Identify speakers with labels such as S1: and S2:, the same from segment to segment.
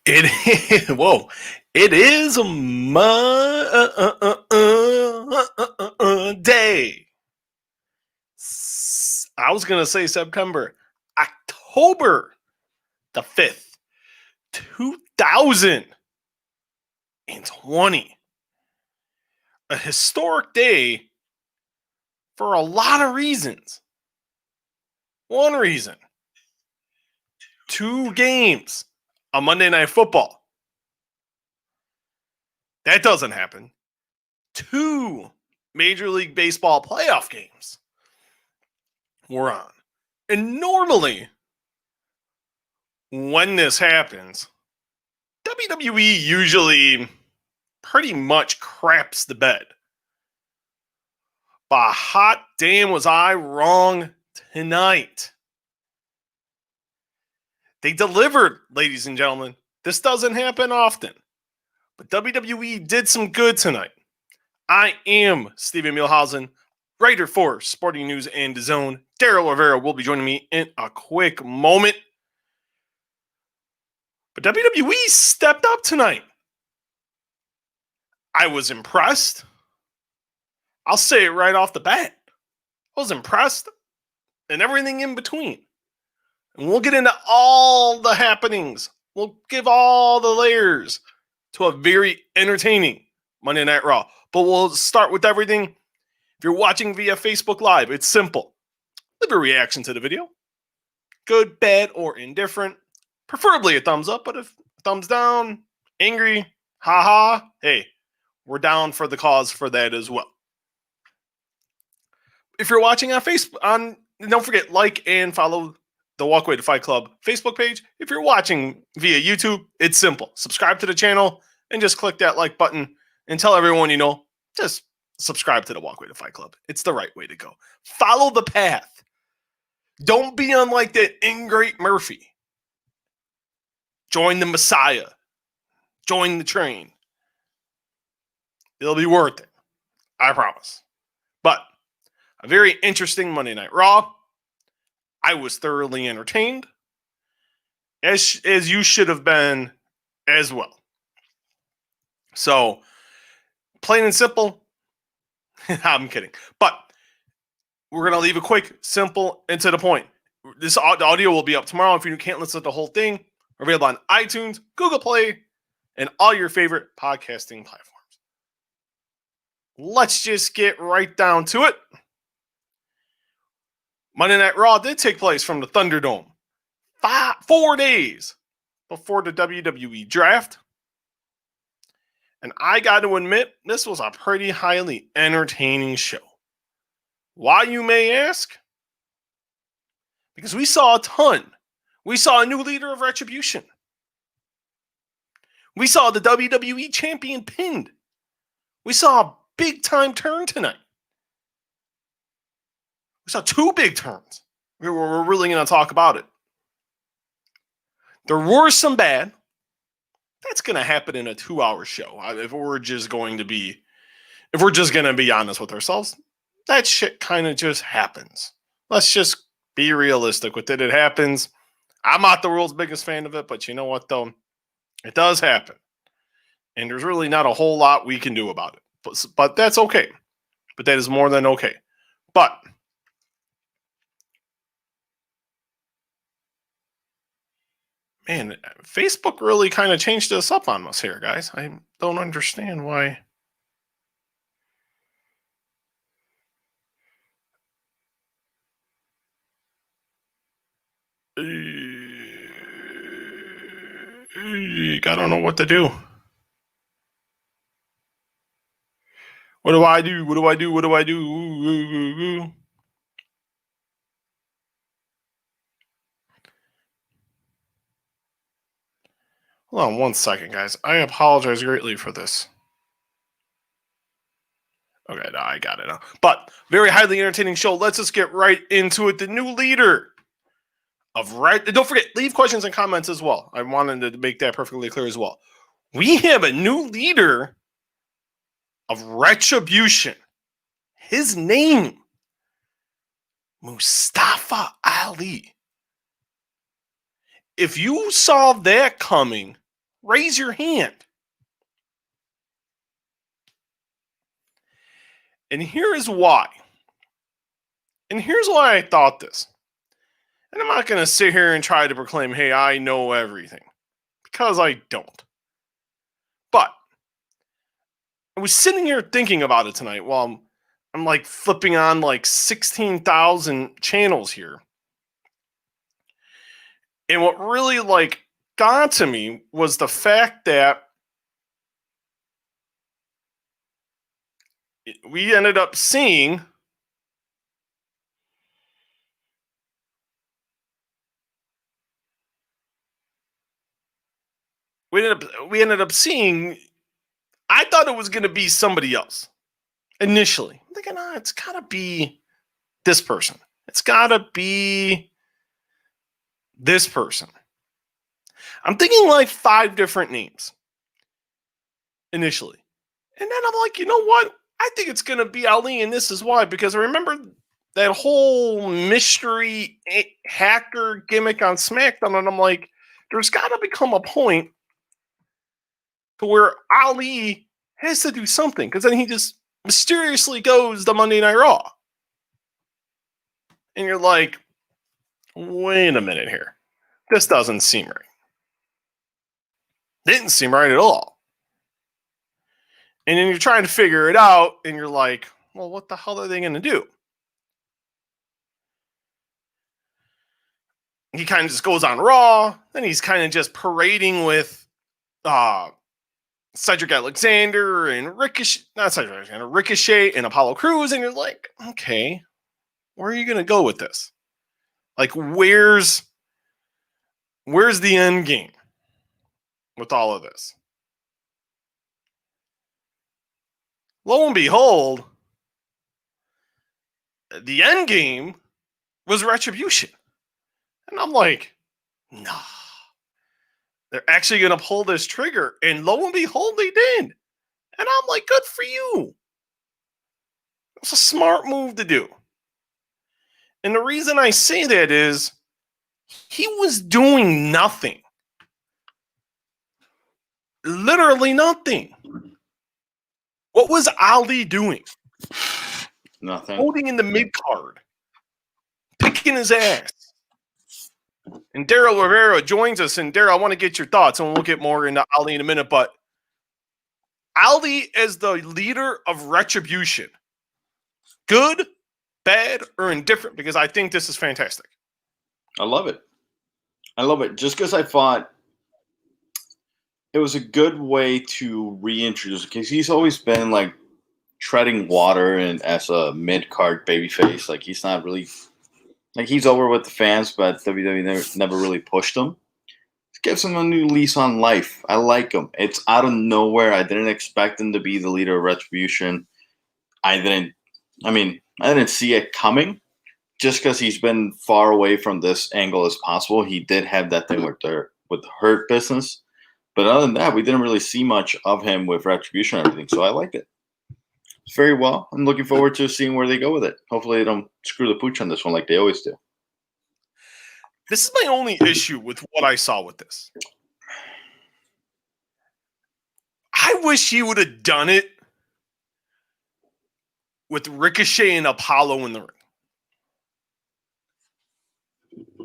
S1: It is, whoa, it is Monday. I was going to say September, October the 5th, 2020. A historic day for a lot of reasons. One reason, 2 games on Monday Night Football. That doesn't happen. 2 Major League Baseball playoff games were on. And normally, when this happens, WWE usually pretty much craps the bed. But hot damn was I wrong tonight. They delivered, ladies and gentlemen. This doesn't happen often. But WWE did some good tonight. I am Stephen Muehlhausen, writer for Sporting News and DAZN. Daryl Rivera will be joining me in a quick moment. But WWE stepped up tonight. I was impressed. I'll say it right off the bat. I was impressed and everything in between. And we'll get into all the happenings. We'll give all the layers to a very entertaining Monday Night Raw. But we'll start with everything. If you're watching via Facebook Live, it's simple. Leave a reaction to the video. Good, bad, or indifferent. Preferably a thumbs up, but if thumbs down, angry, haha, hey, we're down for the cause for that as well. If you're watching on Facebook, don't forget, like and follow the Walkway to Fight Club Facebook page. If you're watching via YouTube, it's simple. Subscribe to the channel and just click that like button and tell everyone you know, just subscribe to the Walkway to Fight Club. It's the right way to go. Follow the path. Don't be unlike that ingrate Murphy. Join the Messiah. Join the train. It'll be worth it. I promise. But a very interesting Monday Night Raw. I was thoroughly entertained, as you should have been as well. So, plain and simple, I'm kidding. But we're going to leave it quick, simple, and to the point. This audio will be up tomorrow. If you can't listen to the whole thing, available on iTunes, Google Play, and all your favorite podcasting platforms. Let's just get right down to it. Monday Night Raw did take place from the Thunderdome 4 days before the WWE draft. And I got to admit, this was a pretty highly entertaining show. Why, you may ask? Because we saw a ton. We saw a new leader of Retribution. We saw the WWE champion pinned. We saw a big-time turn tonight. We saw 2 big turns. We're really going to talk about it. There were some bad. That's going to happen in a 2-hour show. If we're just going to be honest with ourselves, that shit kind of just happens. Let's just be realistic with it. It happens. I'm not the world's biggest fan of it, but you know what, though? It does happen. And there's really not a whole lot we can do about it. But that's okay. But that is more than okay. But man, Facebook really kind of changed us up on us here, guys. I don't understand why. I don't know what to do. What do I do? What do I do? What do I do? Hold on 1 second, guys. I apologize greatly for this. Okay, no, I got it now. But very highly entertaining show. Let's just get right into it. The new leader of don't forget, leave questions and comments as well. I wanted to make that perfectly clear as well. We have a new leader of Retribution. His name, Mustafa Ali. If you saw that coming, Raise your hand. And here is why. And here's why I thought this. And I'm not going to sit here and try to proclaim, hey, I know everything. Because I don't. But I was sitting here thinking about it tonight while I'm like flipping on like 16,000 channels here. And what really like got to me was the fact that we ended up seeing we ended up seeing, I thought it was going to be somebody else initially. I'm thinking, it's got to be this person. It's got to be this person. I'm thinking like 5 different names initially. And then I'm like, you know what? I think it's going to be Ali, and this is why. Because I remember that whole mystery hacker gimmick on SmackDown, and I'm like, there's got to become a point to where Ali has to do something, because then he just mysteriously goes to Monday Night Raw. And you're like, wait a minute here. This doesn't seem right. Didn't seem right at all. And then you're trying to figure it out, and you're like, well, what the hell are they going to do? He kind of just goes on Raw, then he's kind of just parading with Cedric Alexander and Ricochet and Apollo Crews, and you're like, okay, where are you going to go with this? Like, where's the end game with all of this? Lo and behold, the end game was Retribution. And I'm like, nah. They're actually going to pull this trigger. And lo and behold, they did. And I'm like, good for you. It's a smart move to do. And the reason I say that is he was doing nothing. Literally nothing. What was Ali doing?
S2: Nothing.
S1: Holding in the mid-card. Picking his ass. And Daryl Rivera joins us. And Daryl, I want to get your thoughts, and we'll get more into Ali in a minute. But Ali as the leader of Retribution. Good, bad, or indifferent? Because I think this is fantastic.
S2: I love it. I love it. Just because I thought it was a good way to reintroduce, because he's always been like treading water and as a mid-card babyface. Like, he's not really, like, he's over with the fans, but WWE never really pushed him. It gives him a new lease on life. I like him. It's out of nowhere. I didn't expect him to be the leader of Retribution. I didn't see it coming. Just because he's been far away from this angle as possible. He did have that thing with the Hurt Business. But other than that, we didn't really see much of him with Retribution and everything. So I liked it. Very well. I'm looking forward to seeing where they go with it. Hopefully they don't screw the pooch on this one like they always do.
S1: This is my only issue with what I saw with this. I wish he would have done it with Ricochet and Apollo in the ring.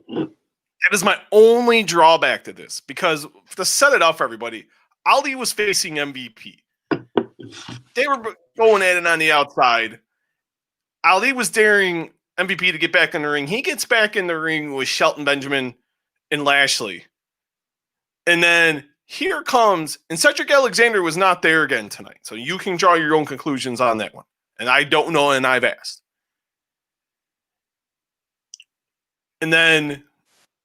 S1: That is my only drawback to this, because to set it up for everybody, Ali was facing MVP. They were going at it on the outside. Ali was daring MVP to get back in the ring. He gets back in the ring with Shelton Benjamin and Lashley. And then here comes, and Cedric Alexander was not there again tonight. So you can draw your own conclusions on that one. And I don't know, and I've asked. And then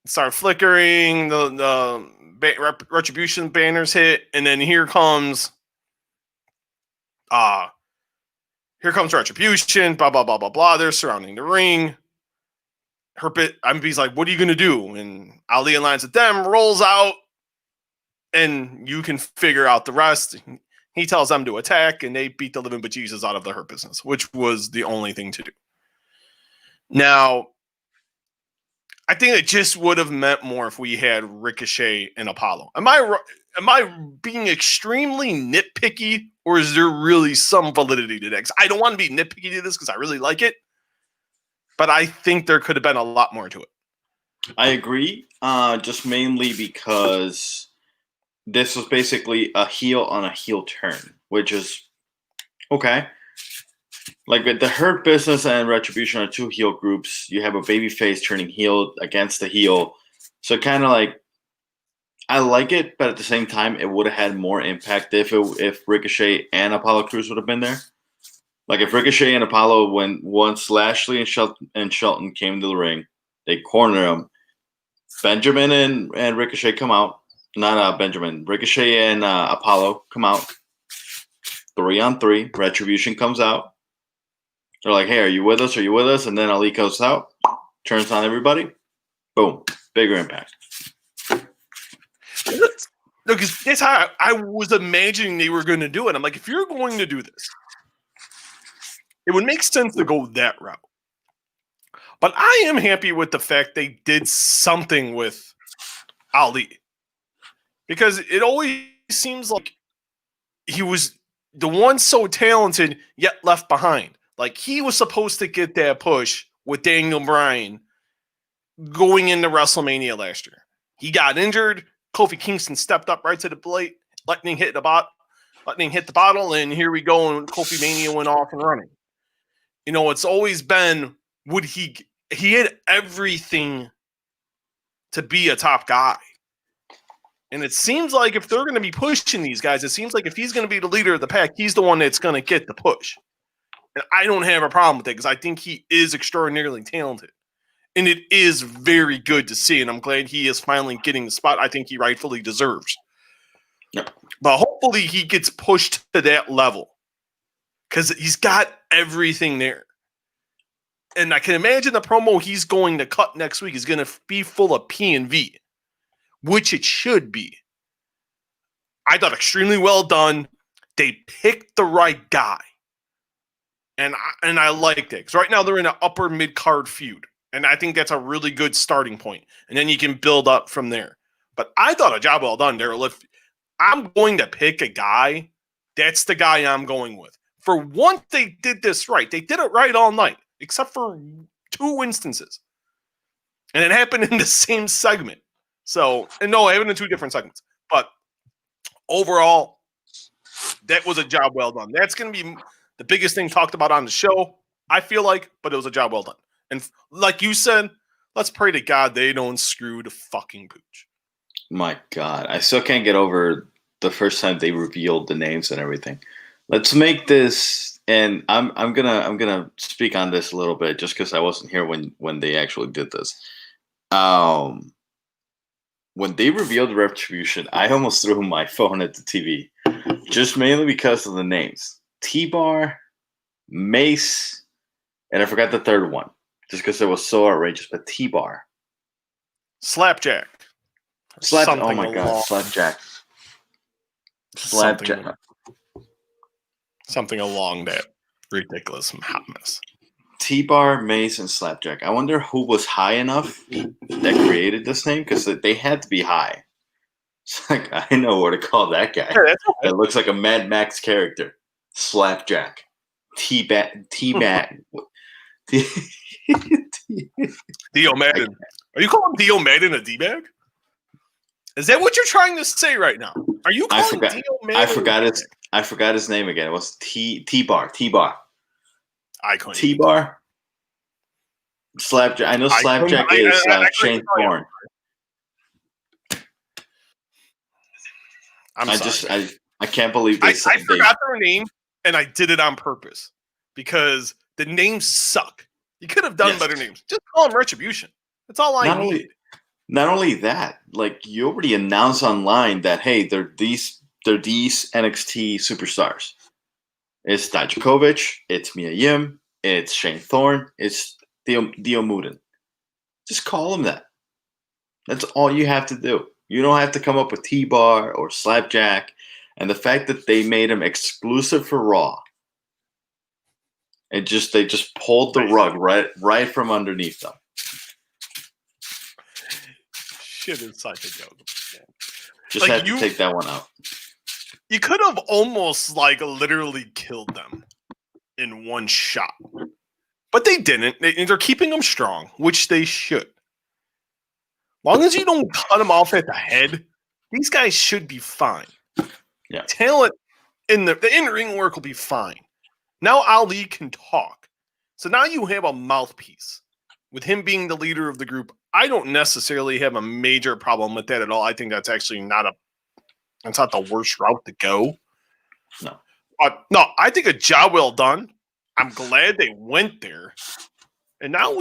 S1: start flickering, the Retribution banners hit, and then here comes Retribution, blah, blah, blah, blah, blah. They're surrounding the ring. MVP's like, what are you going to do? And Ali aligns with them, rolls out, and you can figure out the rest. He tells them to attack, and they beat the living bejesus out of the Hurt Business, which was the only thing to do. Now, I think it just would have meant more if we had Ricochet and Apollo. am I being extremely nitpicky, or is there really some validity to that? 'Cause I don't want to be nitpicky to this because I really like it, but I think there could have been a lot more to it.
S2: I agree, just mainly because this was basically a heel on a heel turn, which is okay. Like the Hurt Business and Retribution are two heel groups. You have a babyface turning heel against the heel, so kind of like I like it, but at the same time, it would have had more impact if Ricochet and Apollo Crews would have been there. Like if Ricochet and Apollo, once Lashley and Shelton came to the ring, they corner them. Benjamin and Ricochet come out. Not Benjamin. Ricochet and Apollo come out. 3-on-3. Retribution comes out. They're like, hey, are you with us? Are you with us? And then Ali goes out, turns on everybody. Boom. Bigger impact.
S1: No, because that's how I was imagining they were going to do it. I'm like, if you're going to do this, it would make sense to go that route. But I am happy with the fact they did something with Ali. Because it always seems like he was the one so talented, yet left behind. Like, he was supposed to get that push with Daniel Bryan going into WrestleMania last year. He got injured. Kofi Kingston stepped up right to the plate. Lightning hit the bottle, and here we go, and Kofi Mania went off and running. You know, it's always been, he had everything to be a top guy. And it seems like if they're going to be pushing these guys, it seems like if he's going to be the leader of the pack, he's the one that's going to get the push. And I don't have a problem with it because I think he is extraordinarily talented. And it is very good to see, and I'm glad he is finally getting the spot I think he rightfully deserves.
S2: Yep.
S1: But hopefully he gets pushed to that level because he's got everything there. And I can imagine the promo he's going to cut next week is going to be full of P&V, which it should be. I thought extremely well done. They picked the right guy. And I liked it. Because right now they're in an upper mid-card feud. And I think that's a really good starting point. And then you can build up from there. But I thought a job well done, Daryl. If I'm going to pick a guy, that's the guy I'm going with. For once, they did this right. They did it right all night, except for 2 instances. And it happened in the same segment. So, and no, it happened in 2 different segments. But overall, that was a job well done. That's going to be the biggest thing talked about on the show, I feel like, but it was a job well done. And like you said, let's pray to God they don't screw the fucking pooch.
S2: My God, I still can't get over the first time they revealed the names and everything. Let's make this, and I'm gonna speak on this a little bit just because I wasn't here when they actually did this. When they revealed Retribution, I almost threw my phone at the TV, just mainly because of the names: T-Bar, Mace, and I forgot the third one. Just because it was so outrageous, but T-Bar.
S1: Slapjack.
S2: Oh my God, Slapjack. Slapjack.
S1: Something along that ridiculous hotness.
S2: T-Bar, Mace, and Slapjack. I wonder who was high enough that created this name, because they had to be high. It's like, I know what to call that guy.
S1: Yeah,
S2: that looks like a Mad Max character. Slapjack. T-Bat.
S1: Dio Madden. Are you calling Dio Madden a D-bag? Is that what you're trying to say right now? Are you calling Dio Madden?
S2: I forgot his name again. It was T-Bar. T-Bar.
S1: I couldn't.
S2: T-Bar. Slapjack. I know Slapjack is Shane Thorne. I can't believe
S1: I forgot their name, and I did it on purpose because the names suck. You could have done better names. Just call them Retribution. That's all I need.
S2: Not only that, like you already announced online that hey, they're these NXT superstars. It's Dijakovic, it's Mia Yim, it's Shane Thorne, it's Dio Muden. Just call them that. That's all you have to do. You don't have to come up with T-Bar or Slapjack. And the fact that they made him exclusive for Raw, they just pulled the rug right from underneath them.
S1: Shit is such a joke.
S2: Just had to take that one out.
S1: You could have almost literally killed them in one shot. But they didn't. They're keeping them strong, which they should. Long as you don't cut them off at the head, these guys should be fine.
S2: Yeah.
S1: Talent in the in-ring work will be fine. Now Ali can talk. So now you have a mouthpiece. With him being the leader of the group, I don't necessarily have a major problem with that at all. I think that's actually not the worst route to go.
S2: No.
S1: No, I think a job well done. I'm glad they went there. And now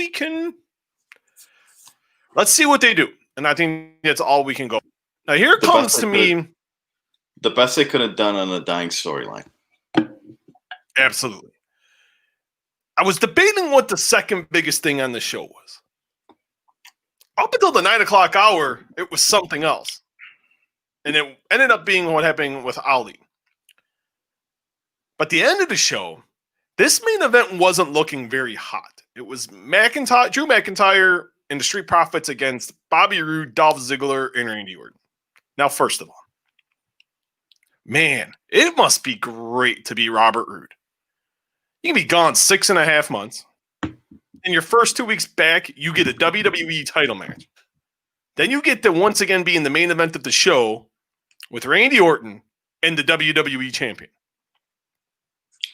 S1: let's see what they do. And I think that's all we can go. Now here comes to me
S2: the best they could have done on a dying storyline.
S1: Absolutely. I was debating what the second biggest thing on the show was. Up until the 9 o'clock hour, it was something else. And it ended up being what happened with Ali. But the end of the show, this main event wasn't looking very hot. It was Drew McIntyre and the Street Profits against Bobby Roode, Dolph Ziggler, and Randy Orton. Now, first of all, man, it must be great to be Robert Roode. You can be gone 6.5 months. In your first 2 weeks back, you get a WWE title match. Then you get to once again be in the main event of the show with Randy Orton and the WWE champion.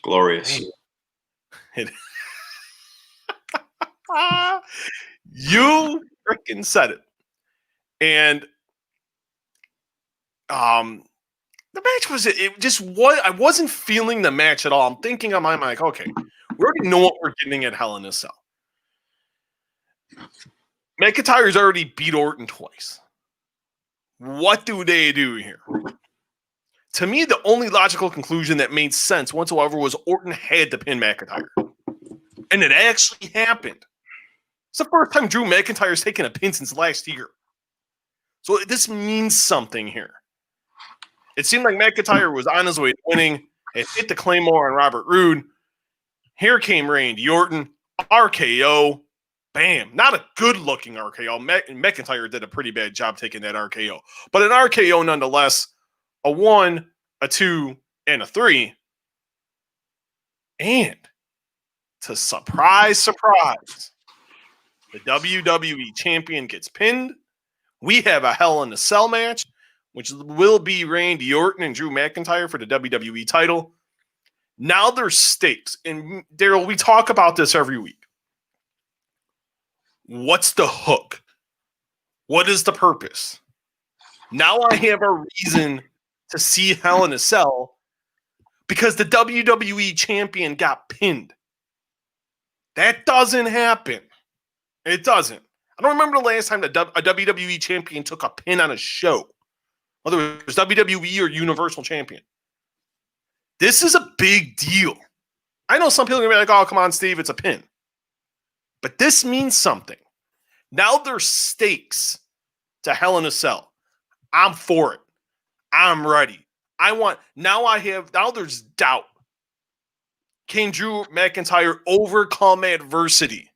S2: Glorious.
S1: You freaking said it. And the match was I wasn't feeling the match at all. I'm thinking on my mind, like, okay, we already know what we're getting at Hell in a Cell. McIntyre's already beat Orton twice. What do they do here? To me, the only logical conclusion that made sense whatsoever was Orton had to pin McIntyre. And it actually happened. It's the first time Drew McIntyre's taken a pin since last year. So this means something here. It seemed like McIntyre was on his way to winning. It hit the Claymore on Robert Roode. Here came Randy Orton. RKO. Bam. Not a good-looking RKO. McIntyre did a pretty bad job taking that RKO. But an RKO nonetheless. A 1, a 2, and a 3. And to surprise, the WWE champion gets pinned. We have a Hell in a Cell match, which will be Randy Orton and Drew McIntyre for the WWE title. Now there's stakes. And Daryl, we talk about this every week. What's the hook? What is the purpose? Now I have a reason to see Hell in a Cell because the WWE champion got pinned. That doesn't happen. It doesn't. I don't remember the last time that a WWE champion took a pin on a show. Whether it was WWE or Universal Champion. This is a big deal. I know some people are going to be like, oh, come on, Steve, it's a pin. But this means something. Now there's stakes to Hell in a Cell. I'm for it. I'm ready. Now there's doubt. Can Drew McIntyre overcome adversity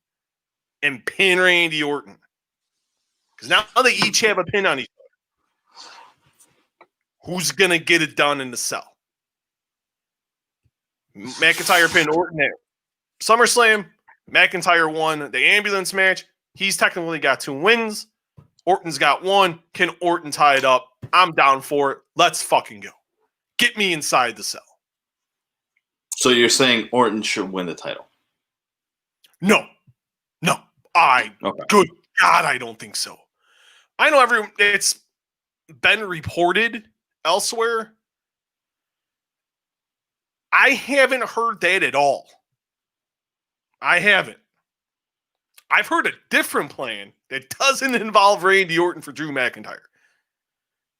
S1: and pin Randy Orton? Because now they each have a pin on each other. Who's going to get it done in the cell? McIntyre pinned Orton at SummerSlam. McIntyre won the ambulance match. He's technically got 2 wins. Orton's got 1. Can Orton tie it up? I'm down for it. Let's fucking go. Get me inside the cell.
S2: So you're saying Orton should win the title?
S1: No. Good God, I don't think so. I know it's been reported elsewhere. I haven't heard that at all. I haven't. I've heard a different plan that doesn't involve Randy Orton for Drew McIntyre.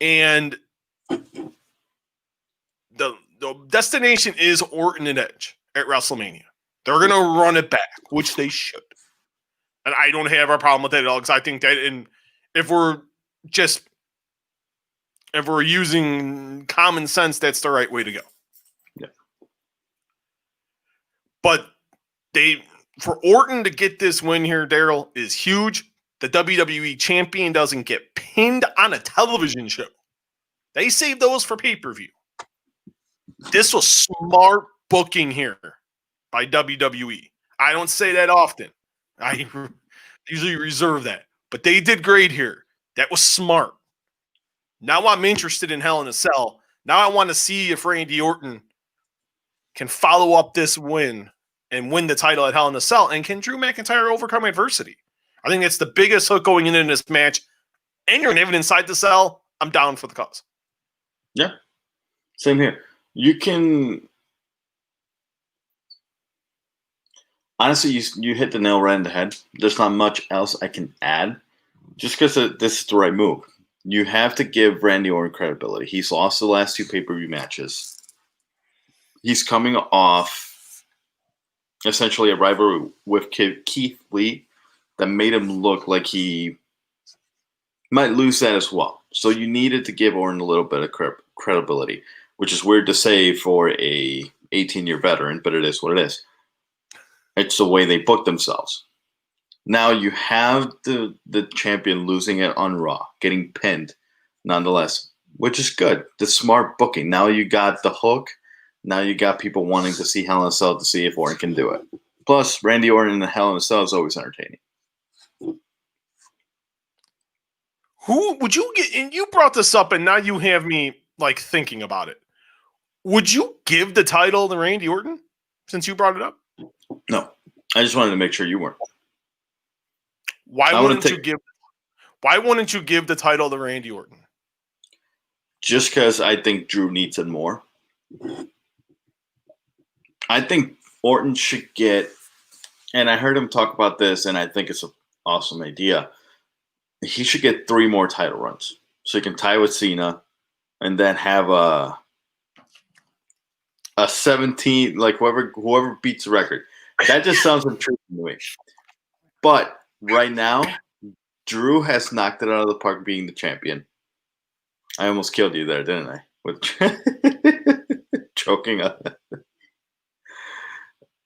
S1: And the destination is Orton and Edge at WrestleMania. They're going to run it back, which they should. And I don't have a problem with that at all because I think that if we're using common sense, that's the right way to go.
S2: Yeah.
S1: But for Orton to get this win here, Daryl, is huge. The WWE champion doesn't get pinned on a television show. They saved those for pay-per-view. This was smart booking here by WWE. I don't say that often. I usually reserve that. But they did great here. That was smart. Now I'm interested in Hell in a Cell. Now I want to see if Randy Orton can follow up this win and win the title at Hell in a Cell. And can Drew McIntyre overcome adversity? I think it's the biggest hook going into this match. And you're even inside the cell. I'm down for the cause.
S2: Yeah. Same here. You can... Honestly, you hit the nail right in the head. There's not much else I can add. Just because this is the right move. You have to give Randy Orton credibility. He's lost the last 2 pay-per-view matches. He's coming off essentially a rivalry with Keith Lee that made him look like he might lose that as well. So you needed to give Orton a little bit of credibility, which is weird to say for a 18-year veteran, but it is what it is. It's the way they book themselves. Now you have the champion losing it on Raw, getting pinned nonetheless, which is good. The smart booking. Now you got the hook. Now you got people wanting to see Hell in a Cell to see if Orton can do it. Plus, Randy Orton in the Hell in a Cell is always entertaining.
S1: Who would you get? And you brought this up, and now you have me like thinking about it. Would you give the title to Randy Orton since you brought it up?
S2: No, I just wanted to make sure you weren't.
S1: Why wouldn't you give the title to Randy Orton?
S2: Just because I think Drew needs it more. I think Orton should get, and I heard him talk about this, and I think it's an awesome idea. He should get 3 more title runs. So he can tie with Cena and then have a 17, like whoever beats the record. That just sounds intriguing to me. But right now, Drew has knocked it out of the park being the champion. I almost killed you there, didn't I? With choking up.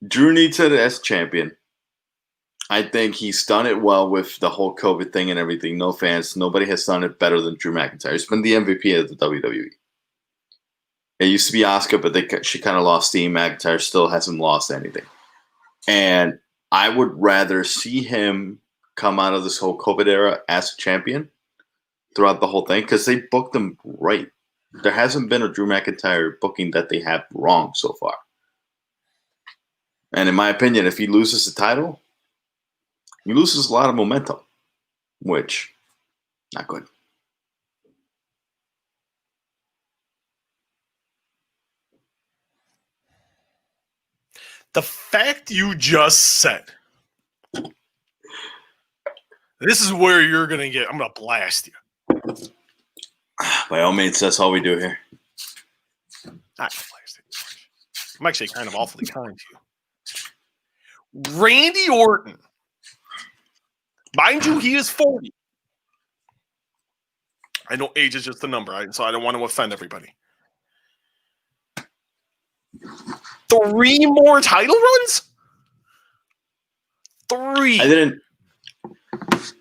S2: Drew needs it as champion. I think he's done it well with the whole COVID thing and everything. No fans. Nobody has done it better than Drew McIntyre. He's been the MVP of the WWE. It used to be Asuka, but she kind of lost steam. McIntyre still hasn't lost anything. And I would rather see him come out of this whole COVID era as a champion throughout the whole thing because they booked him right. There hasn't been a Drew McIntyre booking that they have wrong so far. And in my opinion, if he loses the title, he loses a lot of momentum, which, not good.
S1: The fact you just said, this is where you're going to get, I'm going to blast you.
S2: By all means, that's all we do here.
S1: Not blast it. I'm actually kind of awfully kind to you. Randy Orton. Mind you, he is 40. I know age is just a number, so I don't want to offend everybody. 3 more title runs? 3.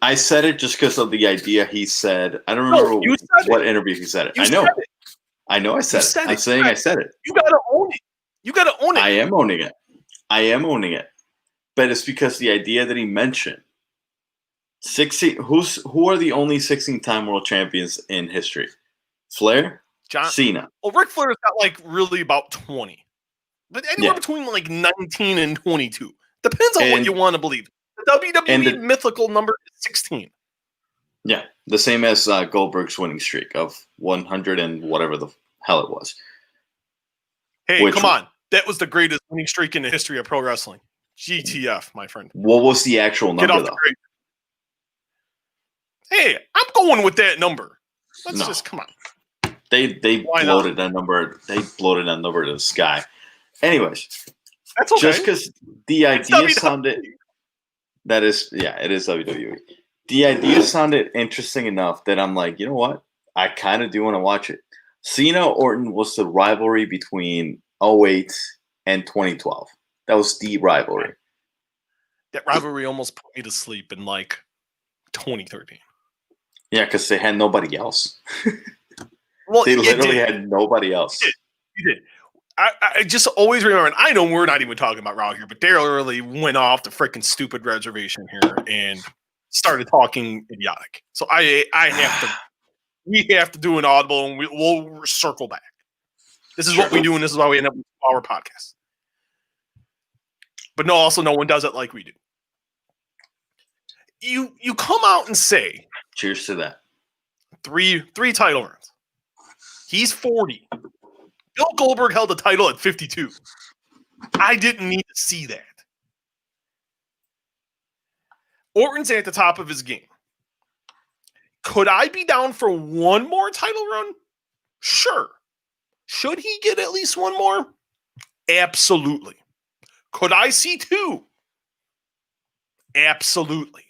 S2: I said it just because of the idea he said. I don't remember what interview he said it. I know. I know I said it. I'm saying I said it.
S1: You got to own it. You got to own it.
S2: I am owning it. But it's because the idea that he mentioned 16. Who are the only 16-time world champions in history? Flair, Cena.
S1: Well, Ric Flair's got like really about 20, but anywhere between like 19 and 22. Depends on what you want to believe. The WWE mythical number is 16.
S2: Yeah, the same as Goldberg's winning streak of 100 and whatever the hell it was.
S1: Hey, come on. That was the greatest winning streak in the history of pro wrestling. GTF, my friend.
S2: What was the actual number, though?
S1: Hey, I'm going with that number. Let's just come on.
S2: They bloated that number. They bloated that number to the sky. Anyways,
S1: that's okay.
S2: Just because the idea sounded, it is WWE. The idea sounded interesting enough that I'm like, you know what? I kind of do want to watch it. Cena Orton was the rivalry between 2008 and 2012. That was the rivalry.
S1: That rivalry almost put me to sleep in like 2013.
S2: Yeah, because they had nobody else.
S1: Well,
S2: They
S1: it
S2: literally
S1: did.
S2: had nobody else.
S1: You did. I just always remember, and I know we're not even talking about Raw here, but Daryl really went off the freaking stupid reservation here and started talking idiotic. So I have to, we have to do an audible, and we'll circle back. This is what we do, and this is why we end up with our podcast. But no, also no one does it like we do. You come out and say,
S2: cheers to that.
S1: Three title runs. He's 40. Bill Goldberg held the title at 52. I didn't need to see that. Orton's at the top of his game. Could I be down for one more title run? Sure. Should he get at least one more? Absolutely. Could I see two? Absolutely.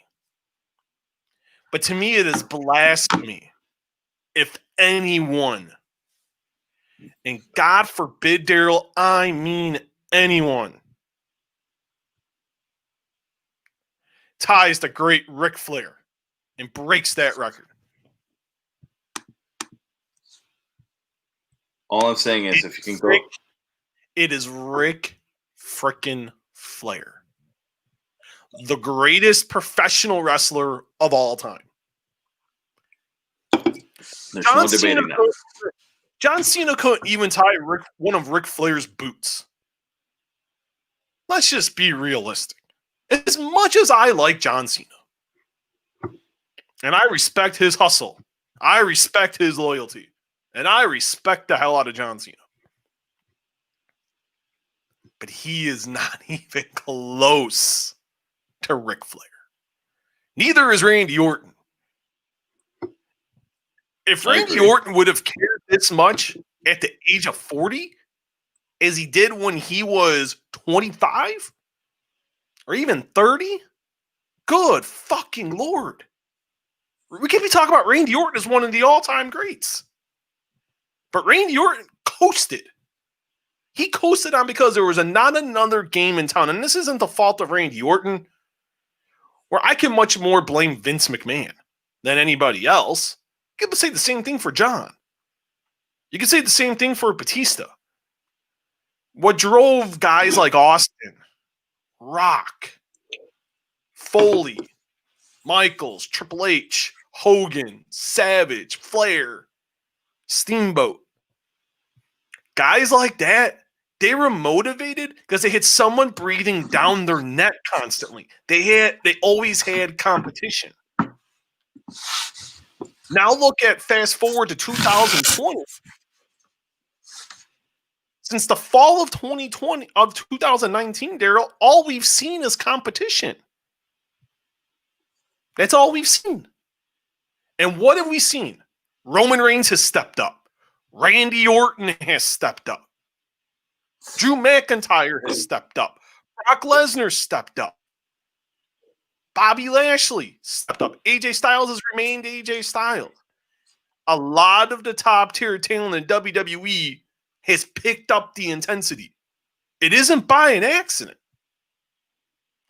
S1: But to me, it is blasphemy if anyone, and God forbid, Daryl, I mean anyone, ties the great Ric Flair and breaks that record.
S2: All I'm saying is, if you can go,
S1: it is Ric frickin' Flair, the greatest professional wrestler of all time.
S2: There's no debating that.
S1: John Cena couldn't even tie one of Ric Flair's boots. Let's just be realistic. As much as I like John Cena, and I respect his hustle, I respect his loyalty, and I respect the hell out of John Cena, but he is not even close to Ric Flair. Neither is Randy Orton. If Randy Orton would have cared this much at the age of 40 as he did when he was 25 or even 30, good fucking Lord. We can't be talking about Randy Orton as one of the all-time greats. But Randy Orton coasted. He coasted on because there was not another game in town. And this isn't the fault of Randy Orton, where I can much more blame Vince McMahon than anybody else. You could say the same thing for John. You could say the same thing for Batista. What drove guys like Austin, Rock, Foley, Michaels, Triple H, Hogan, Savage, Flair, Steamboat. Guys like that, they were motivated because they had someone breathing down their neck constantly. They always had competition. Now look at fast forward to 2020. Since the fall of 2019, Daryl, all we've seen is competition. That's all we've seen. And what have we seen? Roman Reigns has stepped up. Randy Orton has stepped up. Drew McIntyre has stepped up. Brock Lesnar stepped up. Bobby Lashley stepped up. AJ Styles has remained AJ Styles. A lot of the top tier talent in WWE has picked up the intensity. It isn't by an accident.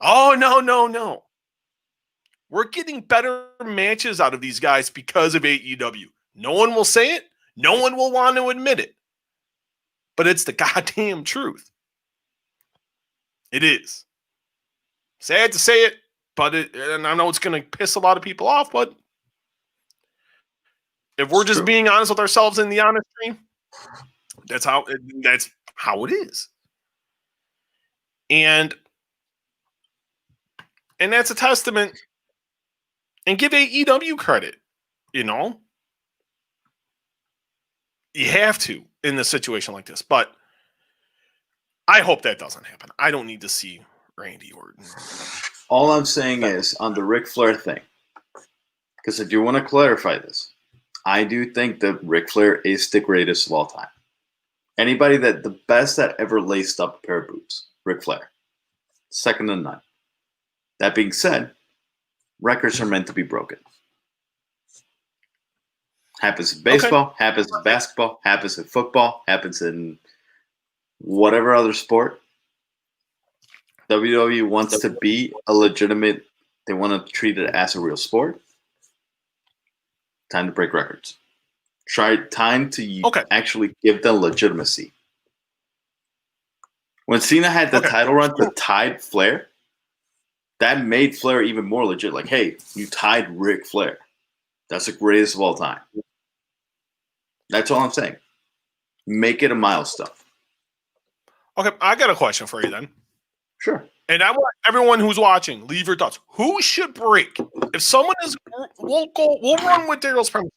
S1: Oh, no. We're getting better matches out of these guys because of AEW. No one will say it. No one will want to admit it. But it's the goddamn truth. It is. Sad to say it, but and I know it's going to piss a lot of people off, but if we're just being honest with ourselves in the honest stream, that's how it is. And that's a testament. And give AEW credit, you know? You have to in a situation like this. But I hope that doesn't happen. I don't need to see Randy Orton.
S2: All I'm saying is, on the Ric Flair thing, because I do want to clarify this, I do think that Ric Flair is the greatest of all time. Anybody the best that ever laced up a pair of boots, Ric Flair. Second to none. That being said, records are meant to be broken. Happens in baseball, happens in basketball, happens in football, happens in whatever other sport. WWE wants to be a legitimate, they want to treat it as a real sport. Time to break records. Time to
S1: Okay.
S2: actually give them legitimacy. When Cena had the title run to tied Flair, that made Flair even more legit. Like, hey, you tied Ric Flair. That's the greatest of all time. That's all I'm saying. Make it a milestone.
S1: Okay, I got a question for you then.
S2: Sure.
S1: And I want everyone who's watching, leave your thoughts. Who should break? If someone is, we'll run with Daryl's premise.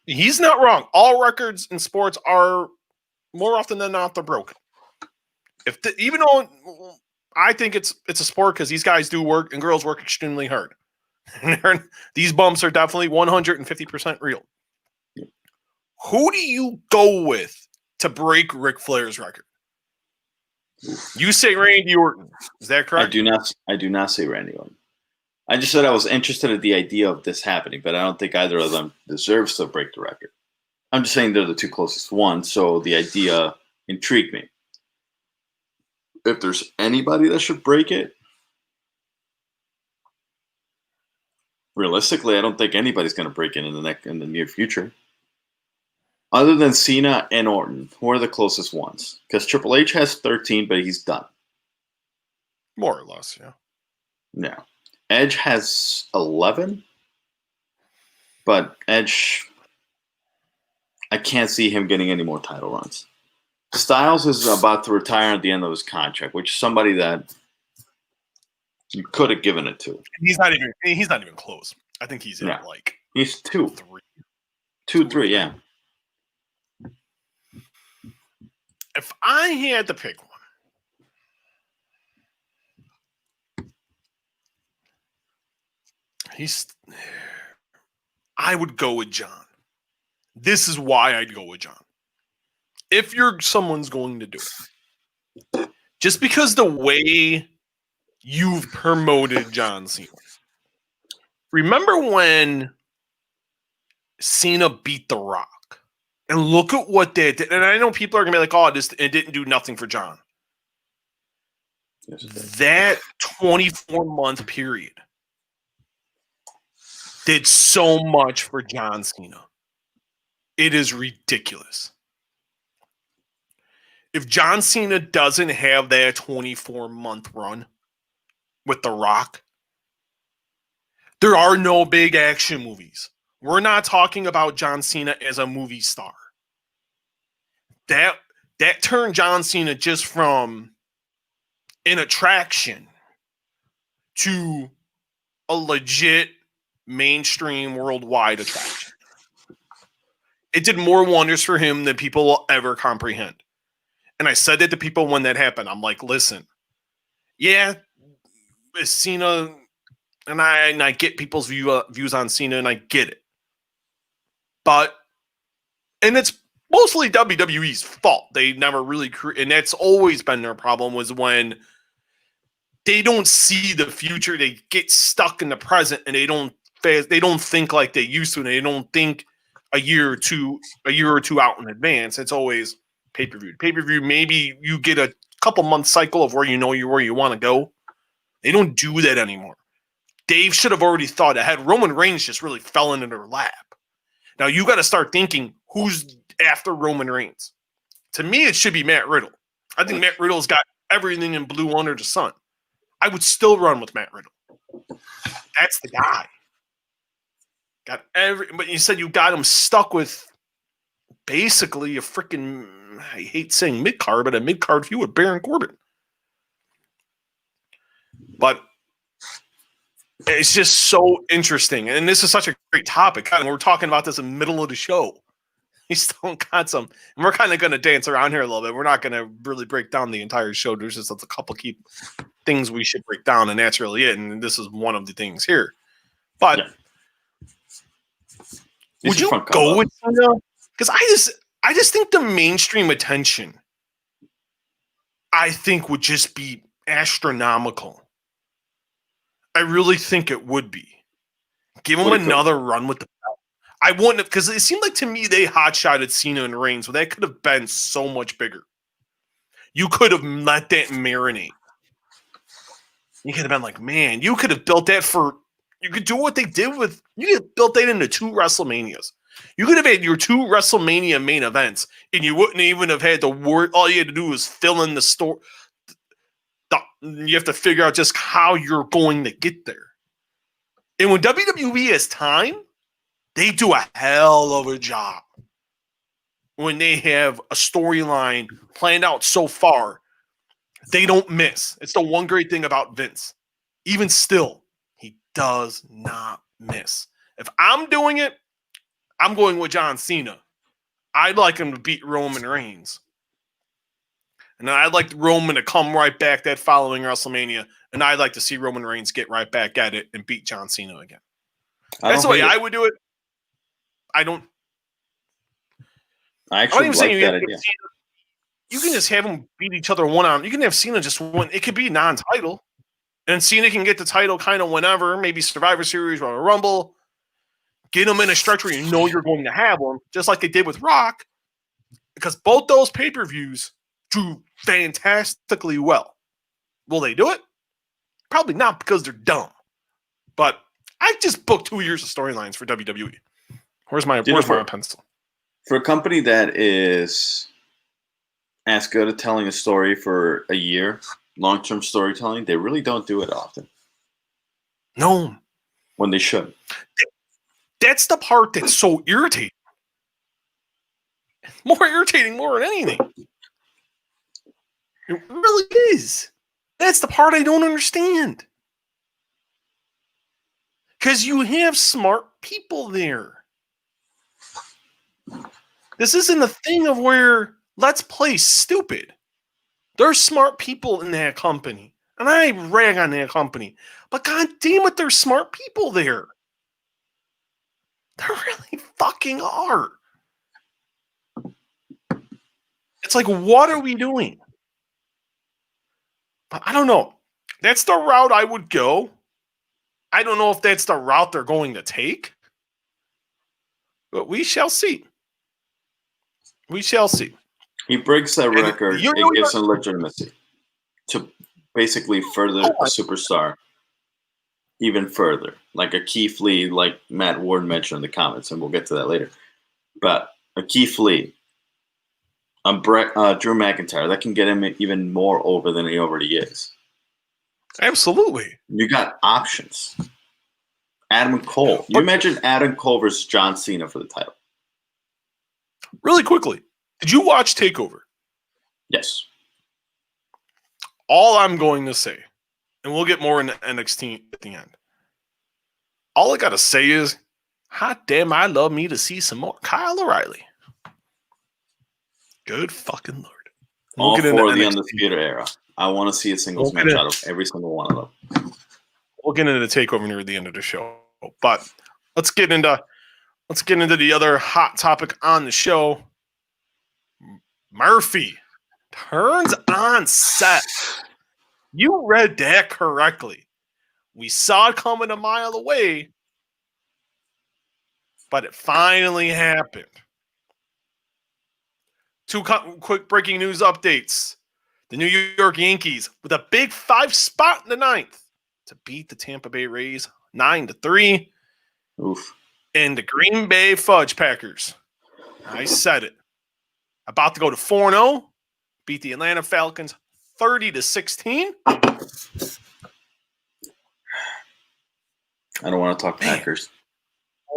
S1: He's not wrong. All records in sports are more often than not they're broken. Even though I think it's a sport because these guys do work and girls work extremely hard. These bumps are definitely 150% real. Who do you go with to break Ric Flair's record? You say Randy Orton. Is that correct?
S2: I do not say Randy Orton. I just said I was interested in the idea of this happening, but I don't think either of them deserves to break the record. I'm just saying they're the two closest ones, so the idea intrigued me. If there's anybody that should break it, realistically, I don't think anybody's going to break it in the near future. Other than Cena and Orton, who are the closest ones? Because Triple H has 13, but he's done.
S1: More or less, yeah.
S2: No. Edge has 11, but Edge, I can't see him getting any more title runs. Styles is about to retire at the end of his contract, which is somebody that you could have given it to.
S1: He's not even close. I think he's at
S2: he's 2. 3, yeah.
S1: If I had to pick one, I would go with John. This is why I'd go with John. If someone's going to do it. Just because the way you've promoted John Cena. Remember when Cena beat The Rock? And look at what they did. And I know people are going to be like, oh, it didn't do nothing for John.
S2: Yes,
S1: that 24-month period did so much for John Cena. It is ridiculous. If John Cena doesn't have that 24-month run with The Rock, there are no big action movies. We're not talking about John Cena as a movie star. That turned John Cena just from an attraction to a legit mainstream worldwide attraction. It did more wonders for him than people will ever comprehend. And I said that to people when that happened. I'm like, listen, yeah, Cena, and I get people's views on Cena, and I get it. But, and it's mostly WWE's fault. They never really and that's always been their problem, was when they don't see the future. They get stuck in the present, and they don't think like they used to, and they don't think a year or two out in advance. It's always pay-per-view. Pay-per-view, maybe you get a couple month cycle of where you want to go. They don't do that anymore. Dave should have already thought ahead. Roman Reigns just really fell into their lap. Now you got to start thinking, who's after Roman Reigns? To me, it should be Matt Riddle. I think Matt Riddle's got everything in blue under the sun. I would still run with Matt Riddle. That's the guy. But you said you got him stuck with basically a freaking, I hate saying mid-card, but a mid-card feud with Baron Corbin. But it's just so interesting. And this is such a great topic. And we're talking about this in the middle of the show. We still got some, and we're kind of going to dance around here a little bit. We're not going to really break down the entire show. There's just a couple key things we should break down, and that's really it. And this is one of the things here. But would you go with Cena? Because I just think the mainstream attention, I think, would just be astronomical. I really think it would be. Give him another run with the belt. I wouldn't have, because it seemed like to me they hot-shotted Cena and Reigns, so that could have been so much bigger. You could have let that marinate. You could have been like, man, you could have built that you could do what they did you could have built that into 2 WrestleManias. You could have had your 2 WrestleMania main events, and you wouldn't even have had to worry. All you had to do was fill in the story. You have to figure out just how you're going to get there. And when WWE has time, they do a hell of a job. When they have a storyline planned out so far, they don't miss. It's the one great thing about Vince. Even still, he does not miss. If I'm doing it, I'm going with John Cena. I'd like him to beat Roman Reigns. And then I'd like Roman to come right back that following WrestleMania. And I'd like to see Roman Reigns get right back at it and beat John Cena again. That's the way I would do it. I
S2: actually like that idea.
S1: You can just have them beat each other one-on. You can have Cena just win. It could be non-title. And Cena can get the title kind of whenever, maybe Survivor Series, Royal Rumble. Get them in a stretch where you know you're going to have them, just like they did with Rock. Because both those pay-per-views do fantastically well. Will they do it? Probably not, because they're dumb. But I just booked 2 years of storylines for WWE. Where's my pencil?
S2: For a company that is as good at telling a story for a year, long-term storytelling, they really don't do it often.
S1: No.
S2: When they should.
S1: That's the part that's so irritating. More irritating more than anything. It really is. That's the part I don't understand. Because you have smart people there. This isn't a thing of where let's play stupid. There's smart people in that company. And I rag on that company. But god damn it, there's smart people there. There really fucking are. It's like, what are we doing? But I don't know. That's the route I would go. I don't know if that's the route they're going to take. But we shall see. We shall see.
S2: He breaks that record. It gives him legitimacy to basically further a superstar even further. Like a Keith Lee, like Matt Ward mentioned in the comments, and we'll get to that later. But a Keith Lee, Drew McIntyre, that can get him even more over than he already is.
S1: Absolutely.
S2: You got options. Adam Cole. You mentioned Adam Cole versus John Cena for the title.
S1: Really quickly, did you watch TakeOver?
S2: Yes.
S1: All I'm going to say, and we'll get more into NXT at the end. All I got to say is, hot damn, I love me to see some more Kyle O'Reilly. Good fucking Lord.
S2: All for the Undisputed Era. I want to see a singles match out of every single one of them.
S1: We'll get into the TakeOver near the end of the show. But let's get into the other hot topic on the show. Murphy turns on Seth. You read that correctly. We saw it coming a mile away, but it finally happened. 2 quick breaking news updates. The New York Yankees with a big 5 spot in the 9th to beat the Tampa Bay Rays 9-3.
S2: Oof.
S1: And the Green Bay Fudge Packers. I said it. About to go to 4-0. Beat the Atlanta Falcons 30-16.
S2: I don't want to talk Packers.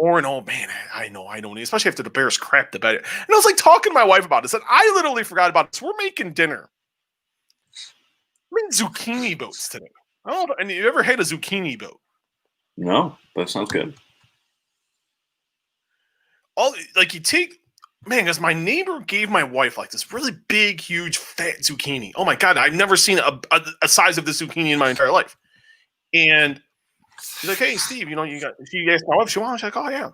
S1: 4-0, man. I know. Especially after the Bears crapped the bed. And I was like talking to my wife about this, and I literally forgot about this. We're making dinner. I'm in zucchini boats today. I don't know. And you ever had a zucchini boat?
S2: No, that sounds good.
S1: You take, man, because my neighbor gave my wife like this really big, huge, fat zucchini. Oh my God, I've never seen a size of this zucchini in my entire life. And she's like, hey, Steve, she asked my wife, she wants. She's like, oh yeah.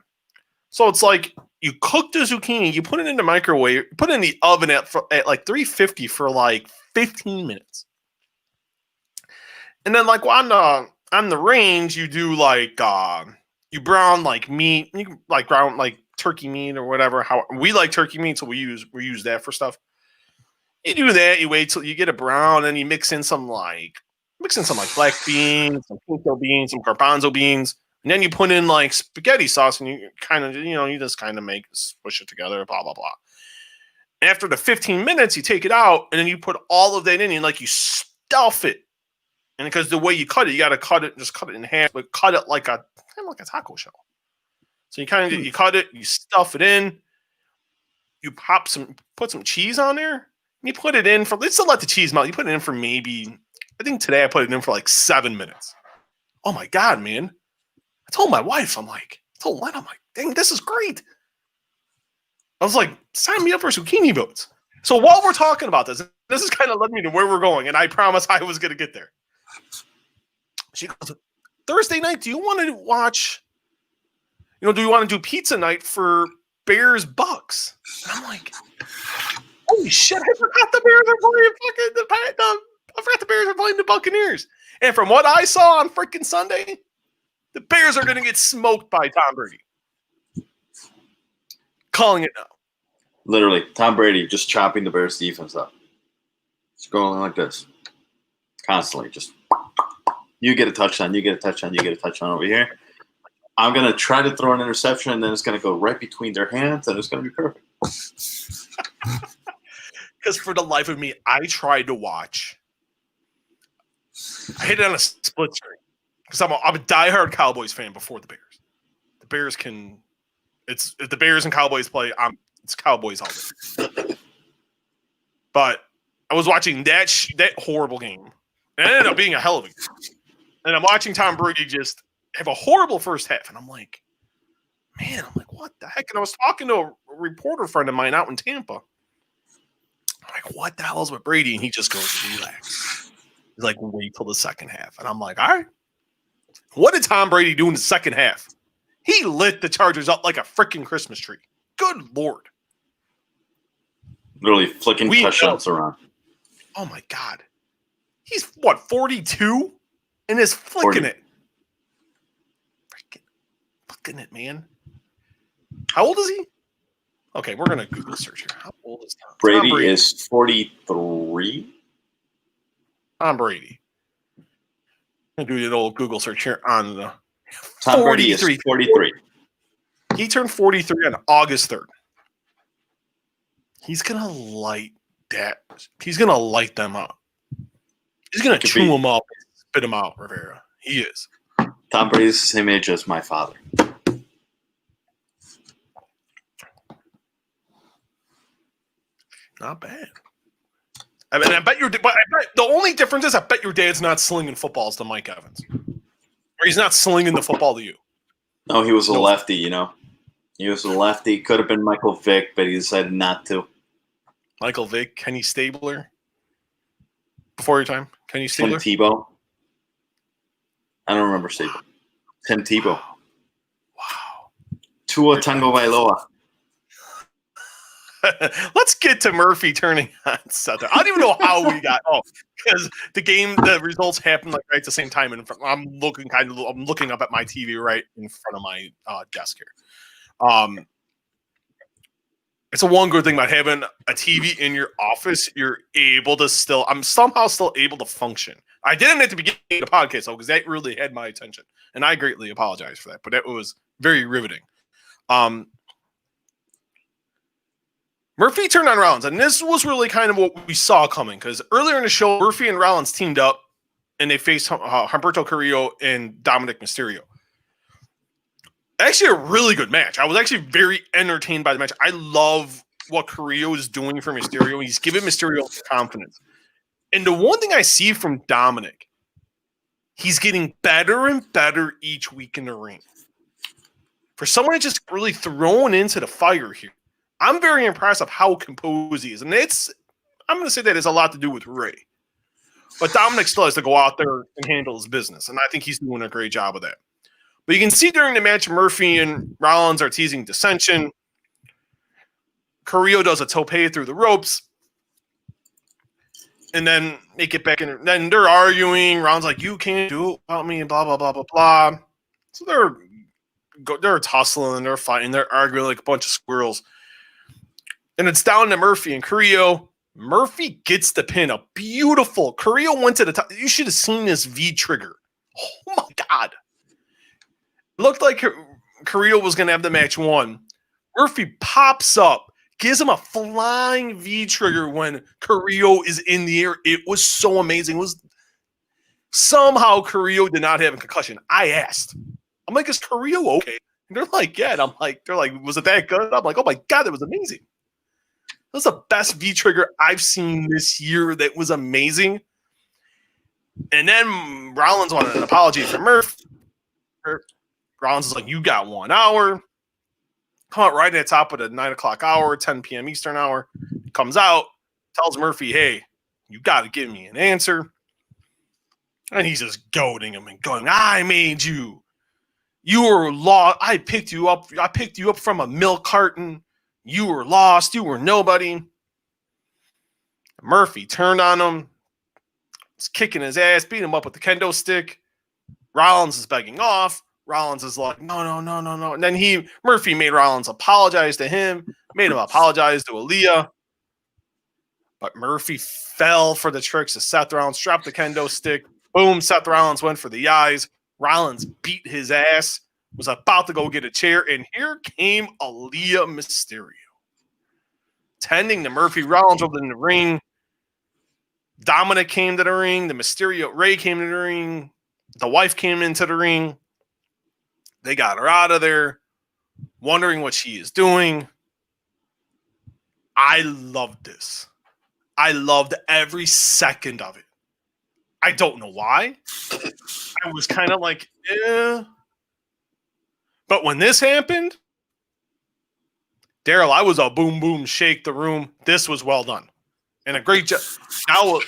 S1: So it's like you cook the zucchini, you put it in the microwave, put it in the oven at like 350 for like 15 minutes. And then like on the range, you do like you brown like meat, you can like brown like turkey meat or whatever. How we like turkey meat, so we use that for stuff. You do that, you wait till you get it brown, and you mix in some like black beans, some pinto beans, some garbanzo beans, And then you put in like spaghetti sauce and you kind of, you just kind of push it together, blah, blah, blah. After the 15 minutes, you take it out and then you put all of that in and like you stuff it. And because the way you cut it, you got to cut it in half, but cut it like a taco shell. So you kind of you cut it, you stuff it in, you put some cheese on there, and you put it in for, let's still let the cheese melt. You put it in for maybe, I think today I put it in for like 7 minutes. Oh my God, man. I told my wife, I told Len, dang, this is great. I was like, sign me up for zucchini boats. So while we're talking about this is kind of led me to where we're going, and I promised I was going to get there. She goes, Thursday night, do you want to watch, do you want to do pizza night for Bears Bucks? And I'm like, holy shit, I forgot the Bears are playing I forgot the Bears are playing the Buccaneers. And from what I saw on freaking Sunday, the Bears are going to get smoked by Tom Brady. Calling it now.
S2: Literally, Tom Brady just chopping the Bears defense up. It's going like this. Constantly. Just, you get a touchdown, you get a touchdown, you get a touchdown over here. I'm going to try to throw an interception, and then it's going to go right between their hands, and it's going to be perfect.
S1: Because for the life of me, I tried to watch. I hit it on a split screen. Because I'm a diehard Cowboys fan before the Bears. The Bears can... if the Bears and Cowboys play, it's Cowboys all day. But I was watching that horrible game. And it ended up being a hell of a game. And I'm watching Tom Brady just have a horrible first half. And I'm like, what the heck? And I was talking to a reporter friend of mine out in Tampa. I'm like, what the hell is with Brady? And he just goes, relax. He's like, wait till the second half. And I'm like, all right. What did Tom Brady do in the second half? He lit the Chargers up like a freaking Christmas tree. Good Lord.
S2: Literally flicking touchdowns around.
S1: Oh, my God. He's, 42? And is flicking
S2: 40.
S1: it. Freaking flicking it, man. How old is he? Okay, we're going to Google search here. How old is Tom
S2: Brady?
S1: Tom Brady
S2: is 43.
S1: Tom Brady. I'm going to do an old Google search here on the
S2: Tom Brady is 43.
S1: He turned 43 on August 3rd. He's going to light that. He's going to light them up. He's going to chew them up, spit them out, Rivera. He is.
S2: Tom Brady's the same age as my father.
S1: Not bad. I mean, I bet the only difference is I bet your dad's not slinging footballs to Mike Evans. Or he's not slinging the football to you.
S2: No, he was a lefty, He was a lefty. Could have been Michael Vick, but he decided not to.
S1: Michael Vick, Kenny Stabler. Before your time, Kenny Stabler?
S2: Tim Tebow. I don't remember Stabler. Tim Tebow.
S1: Wow.
S2: Tua Tagovailoa.
S1: Let's get to Murphy turning on Seth. I don't even know how we got. Because the results happened like right at the same time, and I'm looking up at my TV right in front of my desk here. It's a one good thing about having a TV in your office. You're able to I'm somehow still able to function. I didn't at the beginning of the podcast though, because that really had my attention, and I greatly apologize for that. But it was very riveting. Murphy turned on Rollins, and this was really kind of what we saw coming, because earlier in the show, Murphy and Rollins teamed up, and they faced Humberto Carrillo and Dominic Mysterio. Actually, a really good match. I was actually very entertained by the match. I love what Carrillo is doing for Mysterio. He's giving Mysterio confidence. And the one thing I see from Dominic, he's getting better and better each week in the ring. For someone just really thrown into the fire here, I'm very impressed of how composed he is. And I'm going to say that has a lot to do with Ray. But Dominic still has to go out there and handle his business. And I think he's doing a great job of that. But you can see during the match, Murphy and Rollins are teasing dissension. Carrillo does a tope through the ropes. And then they get back in. And then they're arguing. Rollins like, you can't do it without me, and blah, blah, blah, blah, blah. So they're tussling, they're fighting, they're arguing like a bunch of squirrels. And it's down to Murphy and Carrillo. Murphy gets the pin. A beautiful. Carrillo went to the top. You should have seen this V trigger. Oh, my God. looked like Carrillo was going to have the match won. Murphy pops up, gives him a flying V trigger when Carrillo is in the air. It was so amazing. It was somehow Carrillo did not have a concussion. I asked. I'm like, is Carrillo okay? And they're like, yeah. And I'm like, they're like, was it that good? I'm like, oh my God, that was amazing. That was the best V trigger I've seen this year. That was amazing. And then Rollins wanted an apology from Murph. Rollins is like, you got 1 hour. Come out right at the top of the 9 o'clock hour, 10 p.m. Eastern hour. Comes out, tells Murphy, hey, you got to give me an answer. And he's just goading him and going, I made you. You were lost. I picked you up. I picked you up from a milk carton. You were lost. You were nobody. Murphy turned on him. Was kicking his ass, beating him up with the kendo stick. Rollins is begging off. Rollins is like, no. And then Murphy made Rollins apologize to him, made him apologize to Aaliyah. But Murphy fell for the tricks of Seth Rollins, dropped the kendo stick. Boom, Seth Rollins went for the eyes. Rollins beat his ass, was about to go get a chair, and here came Aaliyah Mysterio. Tending to Murphy. Rollins over in the ring. Dominic came to the ring. The Mysterio Ray came to the ring. The wife came into the ring. They got her out of there, wondering what she is doing. I loved this. I loved every second of it. I don't know why. I was kind of like, eh. But when this happened, Daryl, I was a boom, boom, shake the room. This was well done. And a great job. Now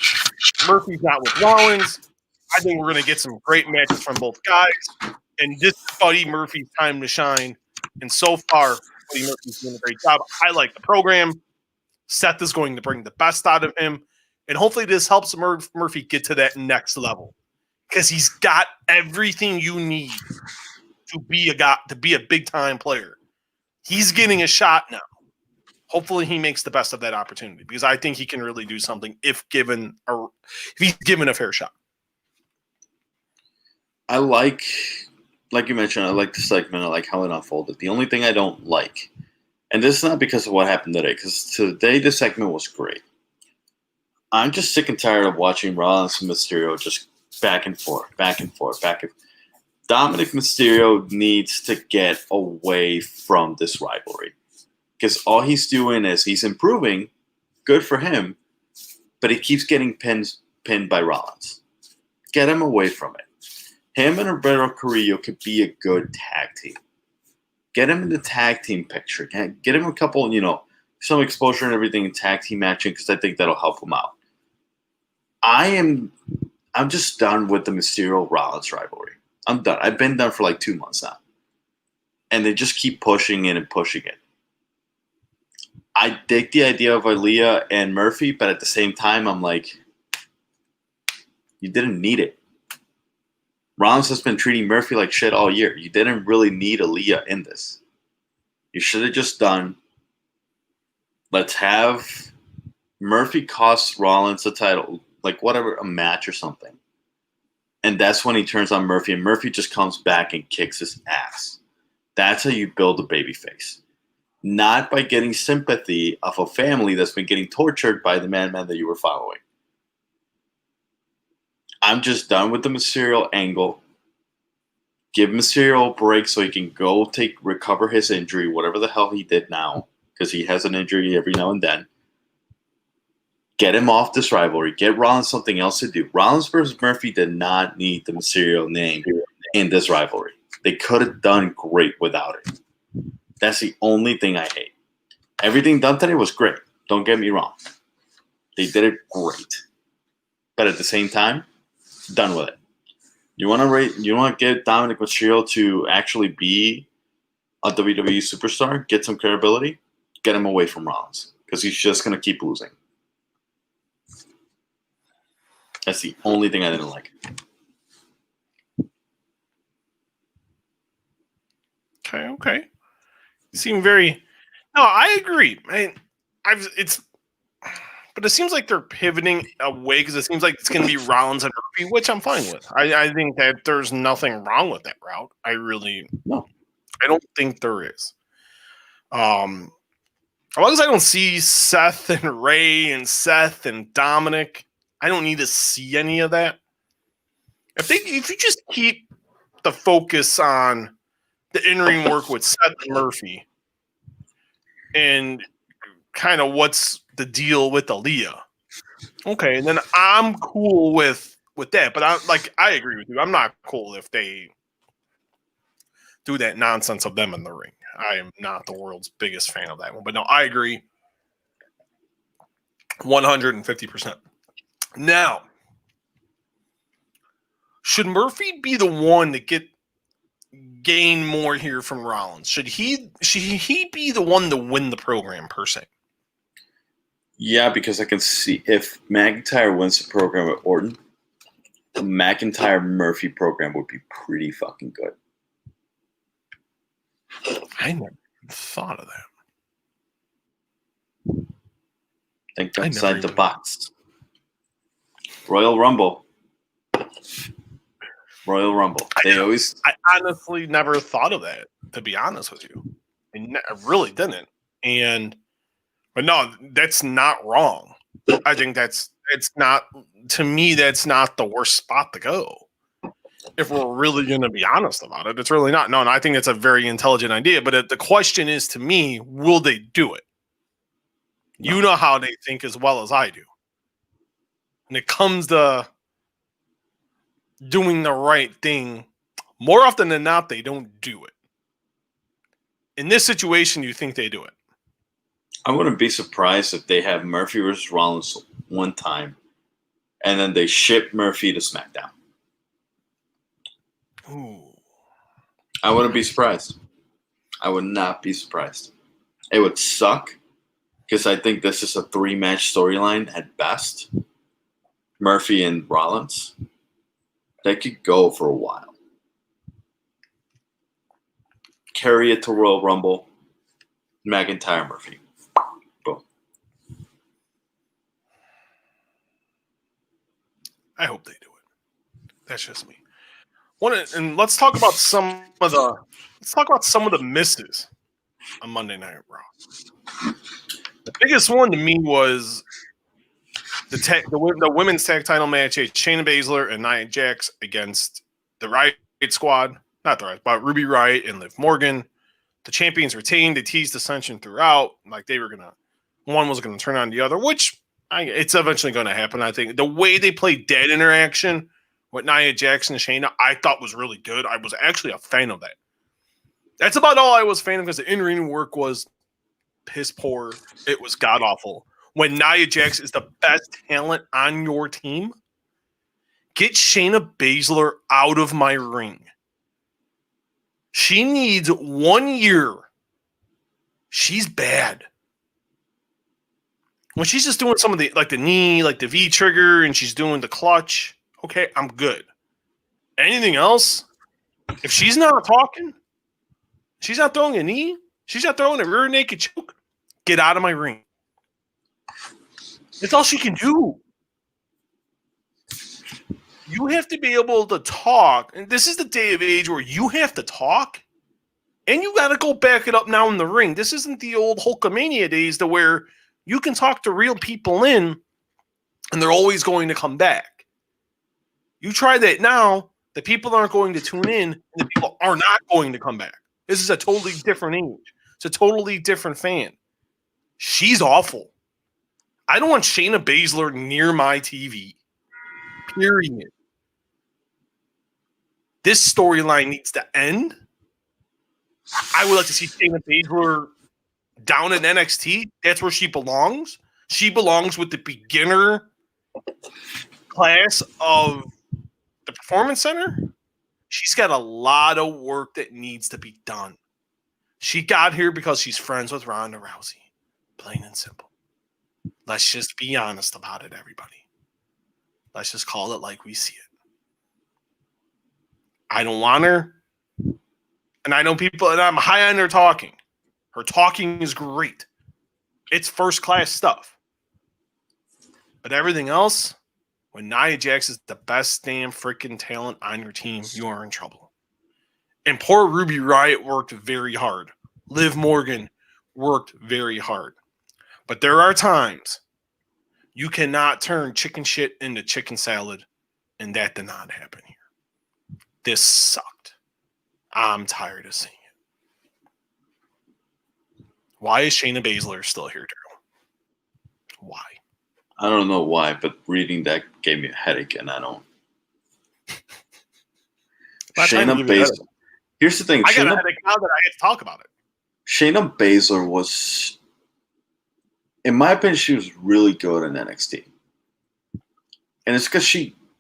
S1: Murphy's not with Rollins. I think we're going to get some great matches from both guys. And this is Buddy Murphy's time to shine. And so far, Buddy Murphy's doing a great job. I like the program. Seth is going to bring the best out of him. And hopefully this helps Murphy get to that next level. Because he's got everything you need to be a big-time player. He's getting a shot now. Hopefully he makes the best of that opportunity. Because I think he can really do something if he's given a fair shot.
S2: I like you mentioned, I like the segment. I like how it unfolded. The only thing I don't like, and this is not because of what happened today, because today the segment was great. I'm just sick and tired of watching Rollins and Mysterio just back and forth. Dominic Mysterio needs to get away from this rivalry because all he's doing is he's improving. Good for him, but he keeps getting pinned by Rollins. Get him away from it. Him and Roberto Carrillo could be a good tag team. Get him in the tag team picture. Get him a couple, some exposure and everything in tag team action because I think that'll help him out. I'm just done with the Mysterio Rollins rivalry. I'm done. I've been done for like 2 months now. And they just keep pushing it and pushing it. I dig the idea of Aaliyah and Murphy, but at the same time, I'm like, you didn't need it. Rollins has been treating Murphy like shit all year. You didn't really need Aaliyah in this. You should have just done, let's have Murphy cost Rollins the title, like whatever, a match or something. And that's when he turns on Murphy, and Murphy just comes back and kicks his ass. That's how you build a babyface. Not by getting sympathy of a family that's been getting tortured by the madman that you were following. I'm just done with the Mysterio angle. Give Mysterio a break so he can go recover his injury, whatever the hell he did now, because he has an injury every now and then. Get him off this rivalry. Get Rollins something else to do. Rollins versus Murphy did not need the Mysterio name in this rivalry. They could have done great without it. That's the only thing I hate. Everything done today was great. Don't get me wrong. They did it great. But at the same time, done with it. You want to get Dominic Mysterio to actually be a WWE superstar, get some credibility, get him away from Rollins because he's just going to keep losing. That's the only thing I didn't like.
S1: Okay. You seem very. No, I agree. It's But it seems like they're pivoting away because it seems like it's going to be Rollins and Murphy, which I'm fine with. I think that there's nothing wrong with that route. I don't think there is. As long as I don't see Seth and Ray and Seth and Dominic, I don't need to see any of that. If you just keep the focus on the in-ring work with Seth and Murphy and kind of what's the deal with Aaliyah, okay, and then I'm cool with that. But I agree with you. I'm not cool if they do that nonsense of them in the ring. I am not the world's biggest fan of that one. But no, I agree 150%. Now, should Murphy be the one to gain more here from Rollins? Should he be the one to win the program per se?
S2: Yeah, because I can see if McIntyre wins the program at Orton, the McIntyre-Murphy program would be pretty fucking good.
S1: I never thought of that.
S2: Think outside the box. Royal Rumble. I
S1: honestly never thought of that, to be honest with you. I really didn't. But no, that's not wrong. I think that's not the worst spot to go. If we're really going to be honest about it, it's really not. No, I think it's a very intelligent idea. But the question is, to me, will they do it? No. You know how they think as well as I do. When it comes to doing the right thing, more often than not, they don't do it. In this situation, you think they do it?
S2: I wouldn't be surprised if they have Murphy versus Rollins one time, and then they ship Murphy to SmackDown.
S1: Ooh.
S2: I wouldn't be surprised. I would not be surprised. It would suck because I think this is a 3-match storyline at best. Murphy and Rollins. They could go for a while. Carry it to Royal Rumble. McIntyre, Murphy. Boom.
S1: I hope they do it. That's just me. And let's talk about some of the misses on Monday Night Raw. The biggest one to me was the women's tag title match: Shayna Baszler and Nia Jax against the Riot Squad. Not the Riot, but Ruby Riott and Liv Morgan. The champions retained. They teased dissension throughout. Like one was gonna turn on the other, which it's eventually going to happen. I think the way they played that interaction with Nia Jax and Shayna, I thought was really good. I was actually a fan of that. That's about all I was a fan of because the in-ring work was piss poor. It was god awful. When Nia Jax is the best talent on your team, get Shayna Baszler out of my ring. She needs 1 year. She's bad. When she's just doing some of the knee, like the V trigger, and she's doing the clutch, okay, I'm good. Anything else? If she's not talking, she's not throwing a knee, she's not throwing a rear naked choke, get out of my ring. That's all she can do. You have to be able to talk. And this is the day of age where you have to talk. And you got to go back it up now in the ring. This isn't the old Hulkamania days to where you can talk to real people and they're always going to come back. You try that now, the people aren't going to tune in, and the people are not going to come back. This is a totally different age. It's a totally different fan. She's awful. I don't want Shayna Baszler near my TV. Period. This storyline needs to end. I would like to see Shayna Baszler down in NXT. That's where she belongs. She belongs with the beginner class of the Performance Center. She's got a lot of work that needs to be done. She got here because she's friends with Ronda Rousey. Plain and simple. Let's just be honest about it, everybody. Let's just call it like we see it. I don't want her. And I know people, and I'm high on her talking. Her talking is great. It's first-class stuff. But everything else, when Nia Jax is the best damn freaking talent on your team, you are in trouble. And poor Ruby Riott worked very hard. Liv Morgan worked very hard. But there are times you cannot turn chicken shit into chicken salad, and that did not happen here. This sucked. I'm tired of seeing it. Why is Shayna Baszler still here, Daryl? Why?
S2: I don't know why, but reading that gave me a headache, and I don't. Shayna Baszler. Here's the thing.
S1: I got a headache now that I have to talk about it.
S2: Shayna Baszler was, in my opinion, she was really good in NXT. And it's because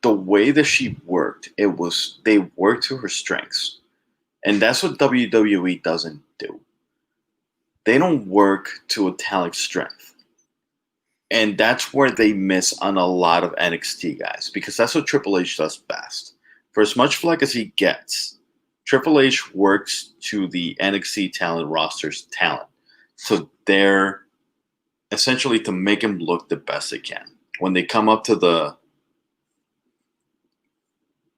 S2: the way that she worked, they worked to her strengths. And that's what WWE doesn't do. They don't work to a talent's strength. And that's where they miss on a lot of NXT guys, because that's what Triple H does best. For as much flack as he gets, Triple H works to the NXT talent roster's talent. So they're essentially to make him look the best they can. When they come up to the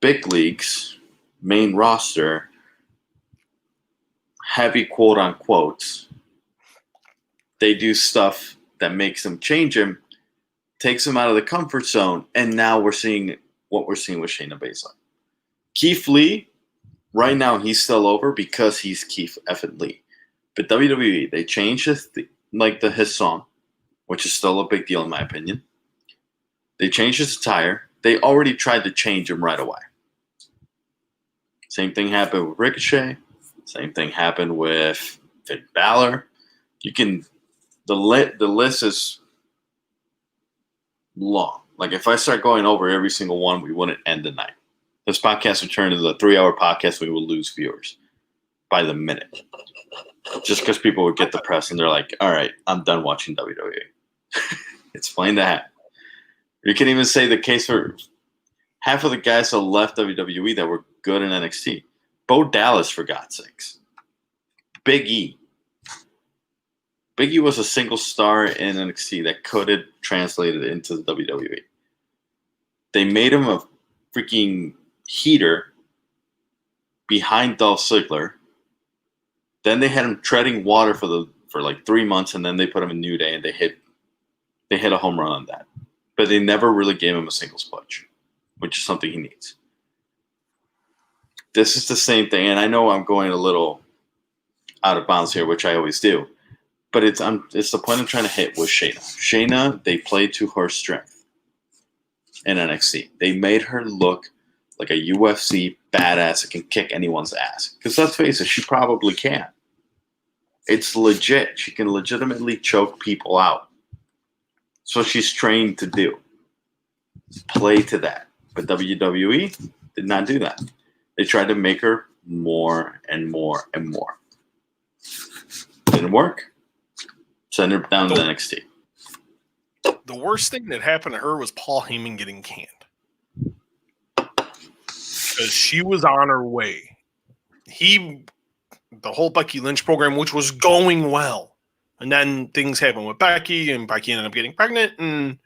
S2: big leagues, main roster, heavy quote unquote, they do stuff that makes him change him, takes him out of the comfort zone, and now we're seeing what we're seeing with Shayna Baszler. Keith Lee, right now he's still over because he's Keith effing Lee. But WWE, they changed his song, which is still a big deal in my opinion. They changed his attire. They already tried to change him right away. Same thing happened with Ricochet. Same thing happened with Finn Balor. The list is long. Like if I start going over every single one, we wouldn't end the night. This podcast would turn into a 3-hour podcast. We will lose viewers by the minute. Just because people would get depressed and they're like, all right, I'm done watching WWE. Explain that. You can even say the case for half of the guys that left WWE that were good in NXT. Bo Dallas, for God's sakes. Big E. Big E was a single star in NXT that could have translated into the WWE. They made him a freaking heater behind Dolph Ziggler. Then they had him treading water for like 3 months, and then they put him in New Day, and they hit a home run on that. But they never really gave him a singles push, which is something he needs. This is the same thing, and I know I'm going a little out of bounds here, which I always do. But it's the point I'm trying to hit with Shayna. Shayna, they played to her strength in NXT. They made her look like a UFC badass that can kick anyone's ass. Because let's face it, she probably can. It's legit. She can legitimately choke people out. That's what she's trained to do. Play to that. But WWE did not do that. They tried to make her more and more and more. Didn't work. Send her down to NXT.
S1: The worst thing that happened to her was Paul Heyman getting canned. Because she was on her way. The whole Becky Lynch program, which was going well. And then things happened with Becky, and Becky ended up getting pregnant and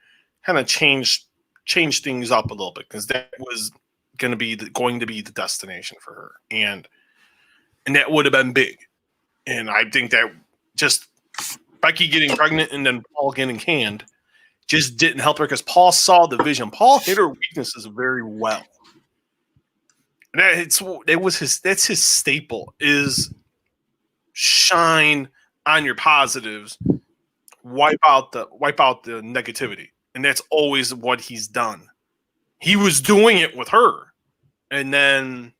S1: kind of changed things up a little bit, because that was going to be the destination for her. And that would have been big. And I think that just Becky getting pregnant and then Paul getting canned just didn't help her, because Paul saw the vision. Paul hit her weaknesses very well. And that's his staple, is shine on your positives, wipe out the negativity. And that's always what he's done. He was doing it with her. And then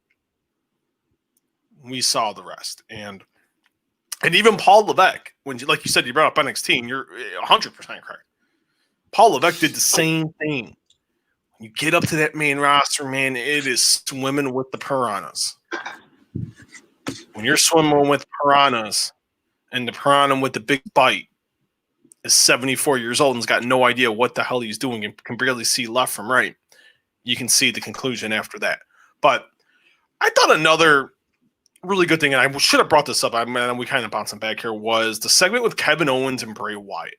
S1: we saw the rest. And even Paul Levesque, like you said, you brought up NXT, and you're 100% correct. Paul Levesque did the same thing. You get up to that main roster, man, it is swimming with the piranhas. When you're swimming with piranhas, and the piranha with the big bite is 74 years old and's got no idea what the hell he's doing and can barely see left from right, you can see the conclusion after that. But I thought another really good thing, and I should have brought this up, we kind of bouncing back here, was the segment with Kevin Owens and Bray Wyatt.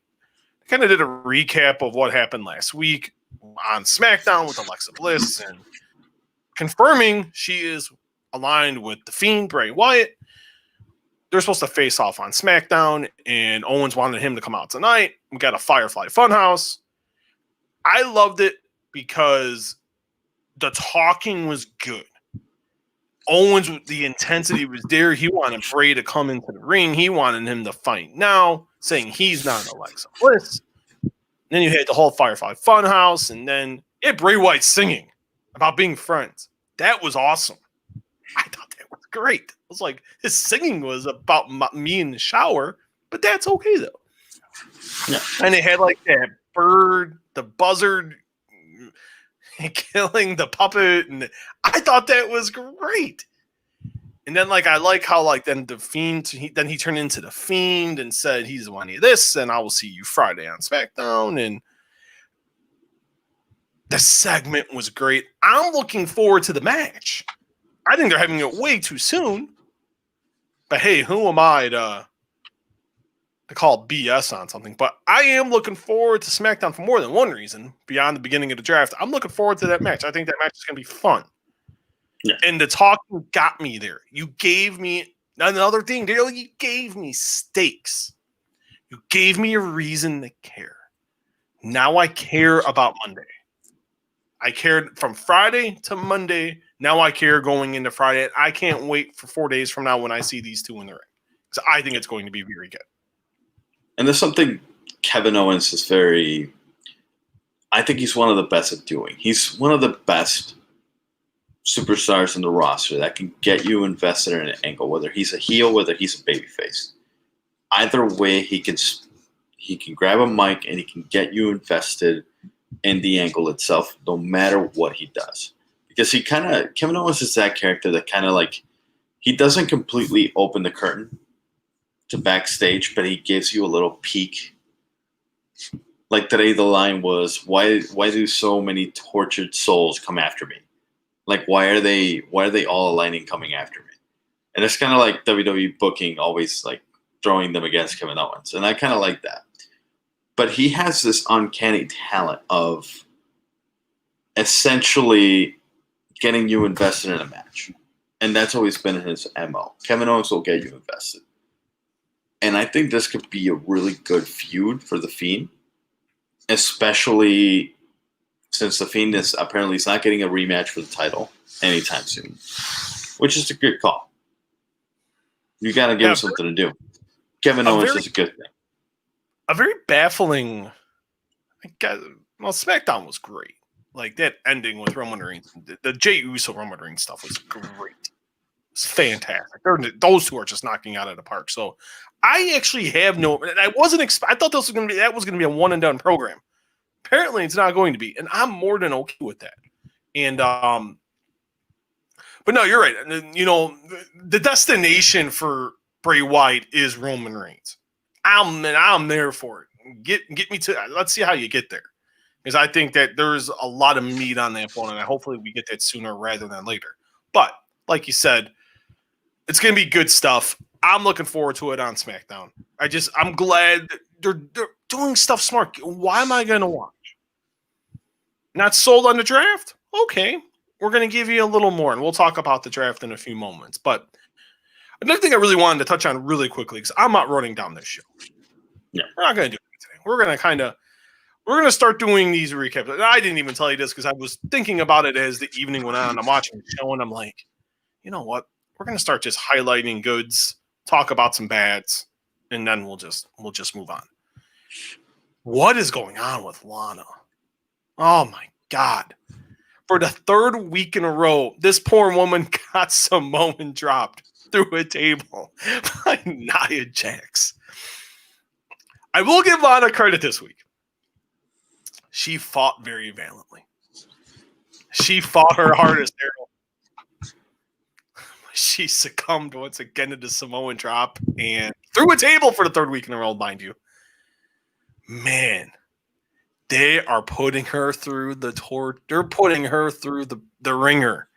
S1: kind of did a recap of what happened last week on SmackDown with Alexa Bliss and confirming she is aligned with The Fiend, Bray Wyatt. They're supposed to face off on SmackDown, and Owens wanted him to come out tonight. We got a Firefly Funhouse. I loved it because the talking was good. Owens, the intensity was there. He wanted Bray to come into the ring. He wanted him to fight now, saying he's not Alexa Bliss. And then you had the whole Firefly Funhouse, and then Bray Wyatt singing about being friends. That was awesome. I thought that was great. I was like, his singing was about me in the shower, but that's okay though.
S2: Yeah.
S1: And it had like that bird, the buzzard killing the puppet, and I thought that was great. And then I like how then the Fiend, he turned into the Fiend and said he's wanting this, and I will see you Friday on SmackDown. And the segment was great. I'm looking forward to the match. I think they're having it way too soon. But hey, who am I to call BS on something? But I am looking forward to SmackDown for more than one reason. Beyond the beginning of the draft, I'm looking forward to that match. I think that match is going to be fun.
S2: Yeah.
S1: And the talking got me there. You gave me another thing, Daryl. You gave me stakes. You gave me a reason to care. Now I care about Monday. I cared from Friday to Monday. Now I care going into Friday. I can't wait for 4 days from now when I see these two in the ring. So I think it's going to be very good.
S2: And there's something Kevin Owens is I think he's one of the best at doing. He's one of the best superstars in the roster that can get you invested in an angle, whether he's a heel, whether he's a babyface. Either way, he can grab a mic and he can get you invested in the angle itself, no matter what he does. Because Kevin Owens is that character that he doesn't completely open the curtain to backstage, but he gives you a little peek. Like today, the line was, "Why do so many tortured souls come after me? Why are they all aligning coming after me?" And it's kind of like WWE booking always throwing them against Kevin Owens, and I kind of like that. But he has this uncanny talent of essentially getting you invested in a match. And that's always been his MO. Kevin Owens will get you invested. And I think this could be a really good feud for The Fiend, especially since The Fiend is apparently not getting a rematch for the title anytime soon, which is a good call. You got to give him something to do. Kevin Owens is a good thing.
S1: A very baffling. SmackDown was great. That ending with Roman Reigns, the Jey Uso Roman Reigns stuff was great. It's fantastic. Those two are just knocking out of the park. So I actually have I thought that was going to be a one and done program. Apparently, it's not going to be, and I'm more than okay with that. And but no, you're right. The destination for Bray Wyatt is Roman Reigns. I'm there for it. Get me to. Let's see how you get there. Because I think that there's a lot of meat on that bone, and hopefully we get that sooner rather than later. But like you said, it's going to be good stuff. I'm looking forward to it on SmackDown. I'm glad they're doing stuff smart. Why am I going to watch? Not sold on the draft? Okay. We're going to give you a little more, and we'll talk about the draft in a few moments. But another thing I really wanted to touch on really quickly, because I'm not running down this show.
S2: Yeah.
S1: We're not going to do it today. We're going to start doing these recaps. I didn't even tell you this because I was thinking about it as the evening went on. I'm watching the show, and I'm like, you know what? We're going to start just highlighting goods, talk about some bads, and then we'll just move on. What is going on with Lana? Oh, my God. For the third week in a row, this poor woman got Samoan dropped through a table by Nia Jax. I will give Lana credit this week. She fought very valiantly. She fought her hardest, Daryl. She succumbed once again to the Samoan drop and threw a table for the third week in a row, mind you. Man, they are putting her through they're putting her through the ringer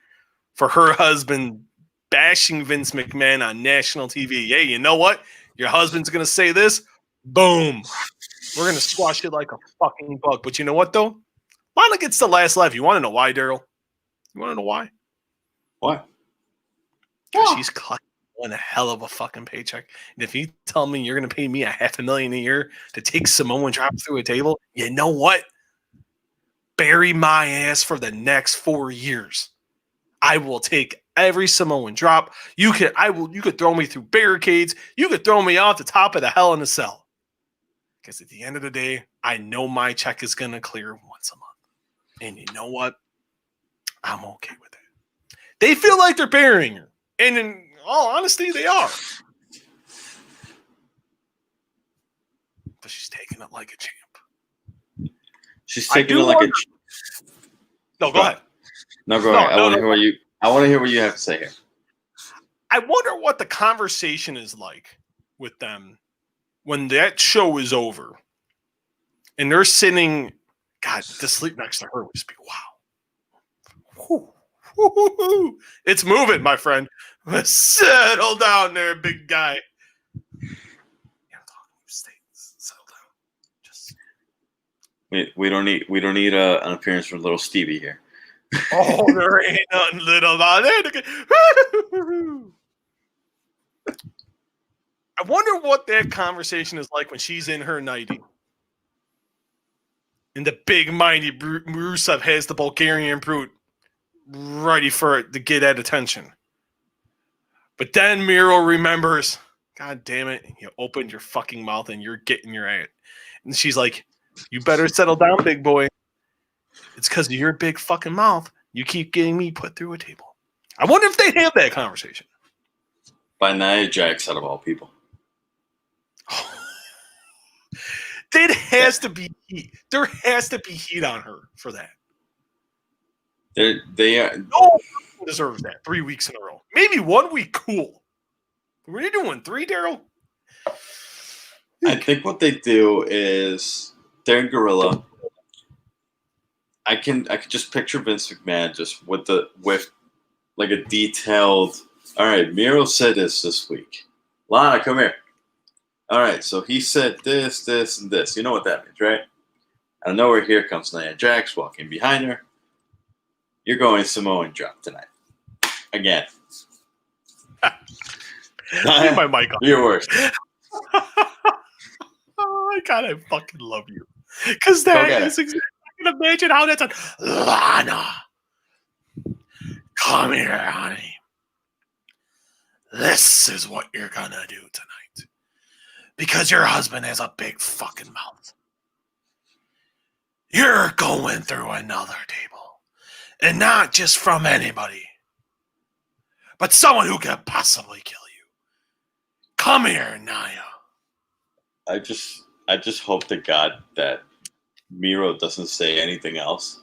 S1: for her husband bashing Vince McMahon on national TV. Hey, you know what? Your husband's going to say this. Boom. We're going to squash it like a fucking bug. But you know what, though? Lana gets the last laugh. You want to know why, Daryl? You want to know why?
S2: Why?
S1: Because she's collecting one hell of a fucking paycheck. And if you tell me you're going to pay me $500,000 a year to take Samoan drop through a table, you know what? Bury my ass for the next 4 years. I will take every Samoan drop. You could throw me through barricades. You could throw me off the top of the Hell in a Cell. Because at the end of the day, I know my check is going to clear once a month. And you know what? I'm okay with it. They feel like they're burying her. And in all honesty, they are. But she's taking it like a champ.
S2: She's taking it like a champ.
S1: No, go ahead.
S2: No, go ahead. I want to hear what you have to say here.
S1: I wonder what the conversation is like with them when that show is over and they're sitting, God, to sleep next to her would just be wow. Whew. Woo-hoo-hoo. It's moving, my friend. Settle down there, big guy. Settle down. Just
S2: we don't need an appearance from little Stevie here.
S1: Oh, there ain't nothing little about it. I wonder what that conversation is like when she's in her nightie. And the big mighty Rusev has the Bulgarian brute ready for it to get that attention. But then Miro remembers, God damn it, you opened your fucking mouth and you're getting your ass. And she's like, you better settle down, big boy. It's because of your big fucking mouth. You keep getting me put through a table. I wonder if they have that conversation.
S2: By Nia Jax, out of all people.
S1: There has to be heat. There has to be heat on her for that.
S2: They are.
S1: No one deserves that 3 weeks in a row. Maybe 1 week, cool. What are you doing? 3, Daryl?
S2: I think what they do is they're in Gorilla. I can just picture Vince McMahon just with like a detailed. All right, Miro said this week. Lana, come here. All right, so he said this, and this. You know what that means, right? Out of nowhere, here comes Nia Jax walking behind her. You're going Samoan drop tonight. Again.
S1: Leave my mic on.
S2: You're worse.
S1: Oh, God, I fucking love you. Because that is exactly. I can imagine how that's Lana. Come here, honey. This is what you're going to do tonight. Because your husband has a big fucking mouth. You're going through another table. And not just from anybody. But someone who could possibly kill you. Come here, Nia.
S2: I just hope to God that Miro doesn't say anything else.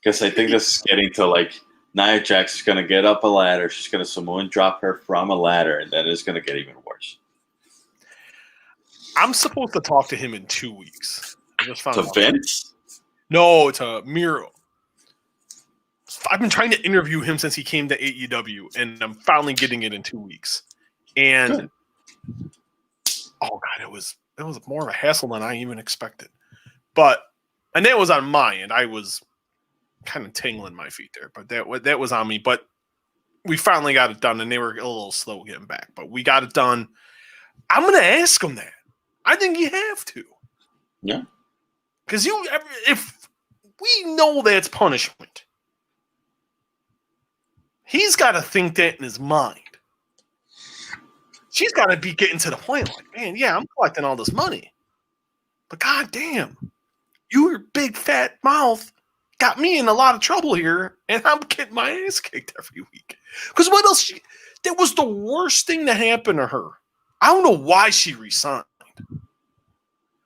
S2: Because I think this is getting to like Nia Jax is going to get up a ladder. She's going to Samoan drop her from a ladder. And then it's going to get even worse.
S1: I'm supposed to talk to him in 2 weeks. I just found
S2: to Vince?
S1: No, to Miro. I've been trying to interview him since he came to AEW, and I'm finally getting it in 2 weeks. And oh god, it was more of a hassle than I even expected. And that was on my end. I was kind of tingling my feet there, but that was on me. But we finally got it done, and they were a little slow getting back, but we got it done. I'm gonna ask him that. I think you have to.
S2: Yeah.
S1: Because if we know that's punishment, he's got to think that in his mind. She's got to be getting to the point like, man, yeah, I'm collecting all this money. But goddamn, your big fat mouth got me in a lot of trouble here, and I'm getting my ass kicked every week. Because what else? That was the worst thing that happened to her. I don't know why she resigned.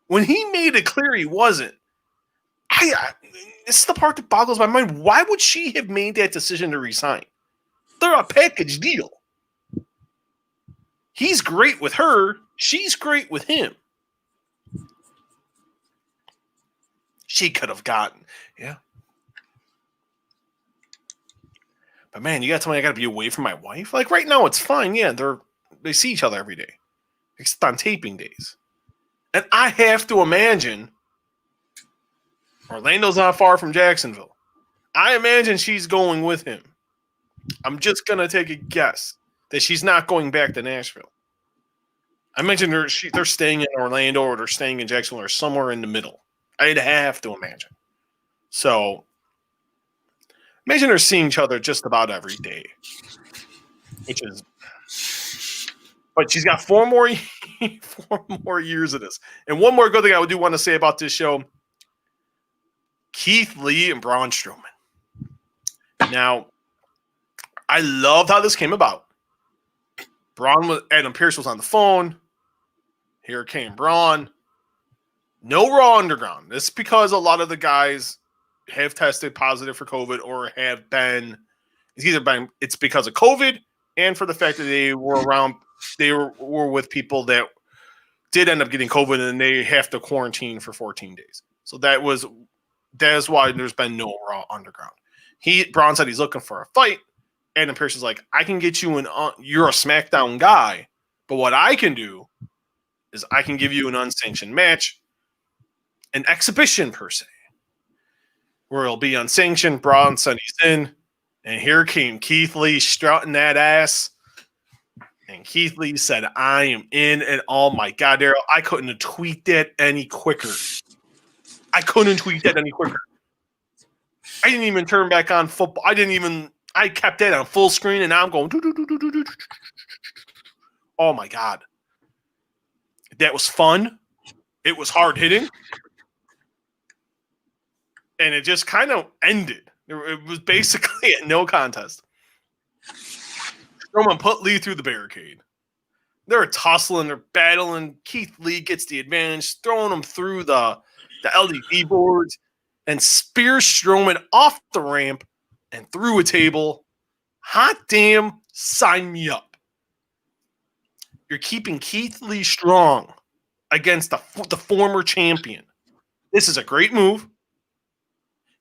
S1: When he made it clear he wasn't, this is the part that boggles my mind. Why would she have made that decision to resign? They're a package deal. He's great with her. She's great with him. She could have gotten, yeah. But man, you got to tell me I got to be away from my wife? Like right now, it's fine. Yeah, they see each other every day, except on taping days. And I have to imagine Orlando's not far from Jacksonville. I imagine she's going with him. I'm just going to take a guess that she's not going back to Nashville. I mentioned they're staying in Orlando or they're staying in Jacksonville or somewhere in the middle. I'd have to imagine. So, imagine they're seeing each other just about every day. Which is... But she's got 4 more years of this. And one more good thing I do want to say about this show, Keith Lee and Braun Strowman. Now, I loved how this came about. Adam Pearce was on the phone. Here came Braun. No Raw Underground. This is because a lot of the guys have tested positive for COVID or have been. It's because of COVID and for the fact that they were around. They were with people that did end up getting COVID and they have to quarantine for 14 days. So that's why there's been no Raw Underground. Braun said he's looking for a fight. Adam Pearce is like, I can get you you're a SmackDown guy, but what I can do is I can give you an unsanctioned match, an exhibition per se, where it'll be unsanctioned. Braun said he's in, and here came Keith Lee strutting that ass. And Keith Lee said, I am in, and oh my God, Daryl, I couldn't have tweeted that any quicker. I didn't even turn back on football. I kept that on full screen, and now I'm going, oh my God. That was fun. It was hard hitting. And it just kind of ended. It was basically a no contest. Strowman put Lee through the barricade. They're tussling, they're battling. Keith Lee gets the advantage, throwing him through the LED boards and spears Strowman off the ramp and through a table. Hot damn, sign me up. You're keeping Keith Lee strong against the former champion. This is a great move.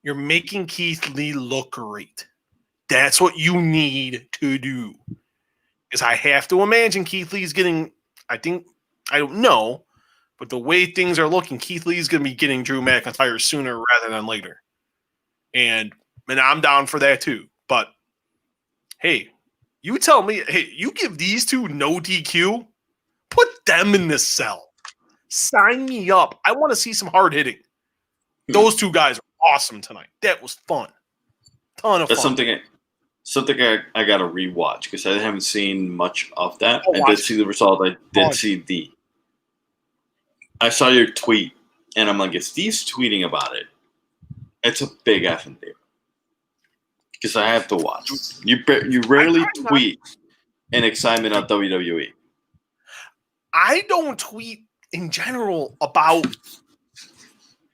S1: You're making Keith Lee look great. That's what you need to do. Because I have to imagine Keith Lee's getting, I don't know, but the way things are looking, Keith Lee's going to be getting Drew McIntyre sooner rather than later. And I'm down for that too. But, hey, you tell me, hey, you give these two no DQ, put them in this cell. Sign me up. I want to see some hard hitting. Those two guys are awesome tonight. That was fun. Ton of fun.
S2: That's something I got to rewatch because I haven't seen much of that. I did see the result. I did see I saw your tweet, and I'm like, if Steve's tweeting about it, it's a big effing deal. Because I have to watch. You rarely tweet in excitement on WWE.
S1: I don't tweet in general about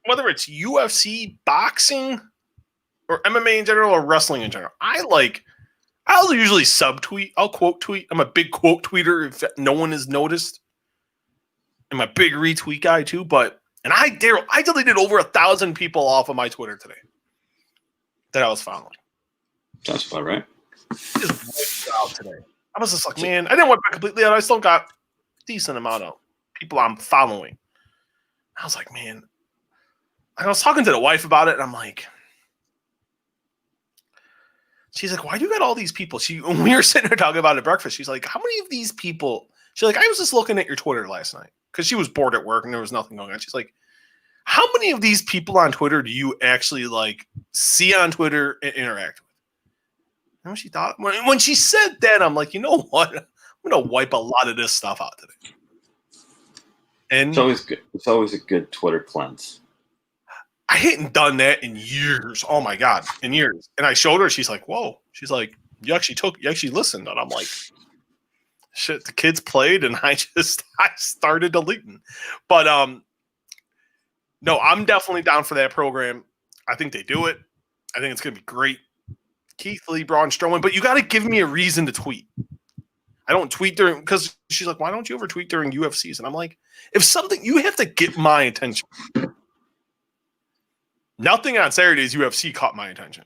S1: whether it's UFC, boxing, or MMA in general, or wrestling in general. I'll usually subtweet. I'll quote tweet. I'm a big quote tweeter if no one has noticed. I'm a big retweet guy too. Daryl, I deleted over 1,000 people off of my Twitter today that I was following.
S2: Sounds about right.
S1: Just wiped out today. I was just like, man, I didn't wipe it completely out. I still got a decent amount of people I'm following. I was like, man, I was talking to the wife about it, and I'm like, she's like, why do you got all these people? When we were sitting there talking about it at breakfast, she's like, how many of these people? She's like, I was just looking at your Twitter last night because she was bored at work and there was nothing going on. She's like, how many of these people on Twitter do you actually see on Twitter and interact with? You know what she thought? When she said that, I'm like, you know what? I'm going to wipe a lot of this stuff out today. And
S2: it's always good. It's always a good Twitter cleanse.
S1: I hadn't done that in years. Oh my God, in years. And I showed her. She's like, "Whoa!" She's like, "You actually listened." And I'm like, "Shit." The kids played, and I started deleting. But no, I'm definitely down for that program. I think they do it. I think it's gonna be great. Keith Lee, Braun Strowman, but you got to give me a reason to tweet. I don't tweet during because she's like, "Why don't you ever tweet during UFCs?" And I'm like, "If something, you have to get my attention." Nothing on Saturday's UFC caught my attention.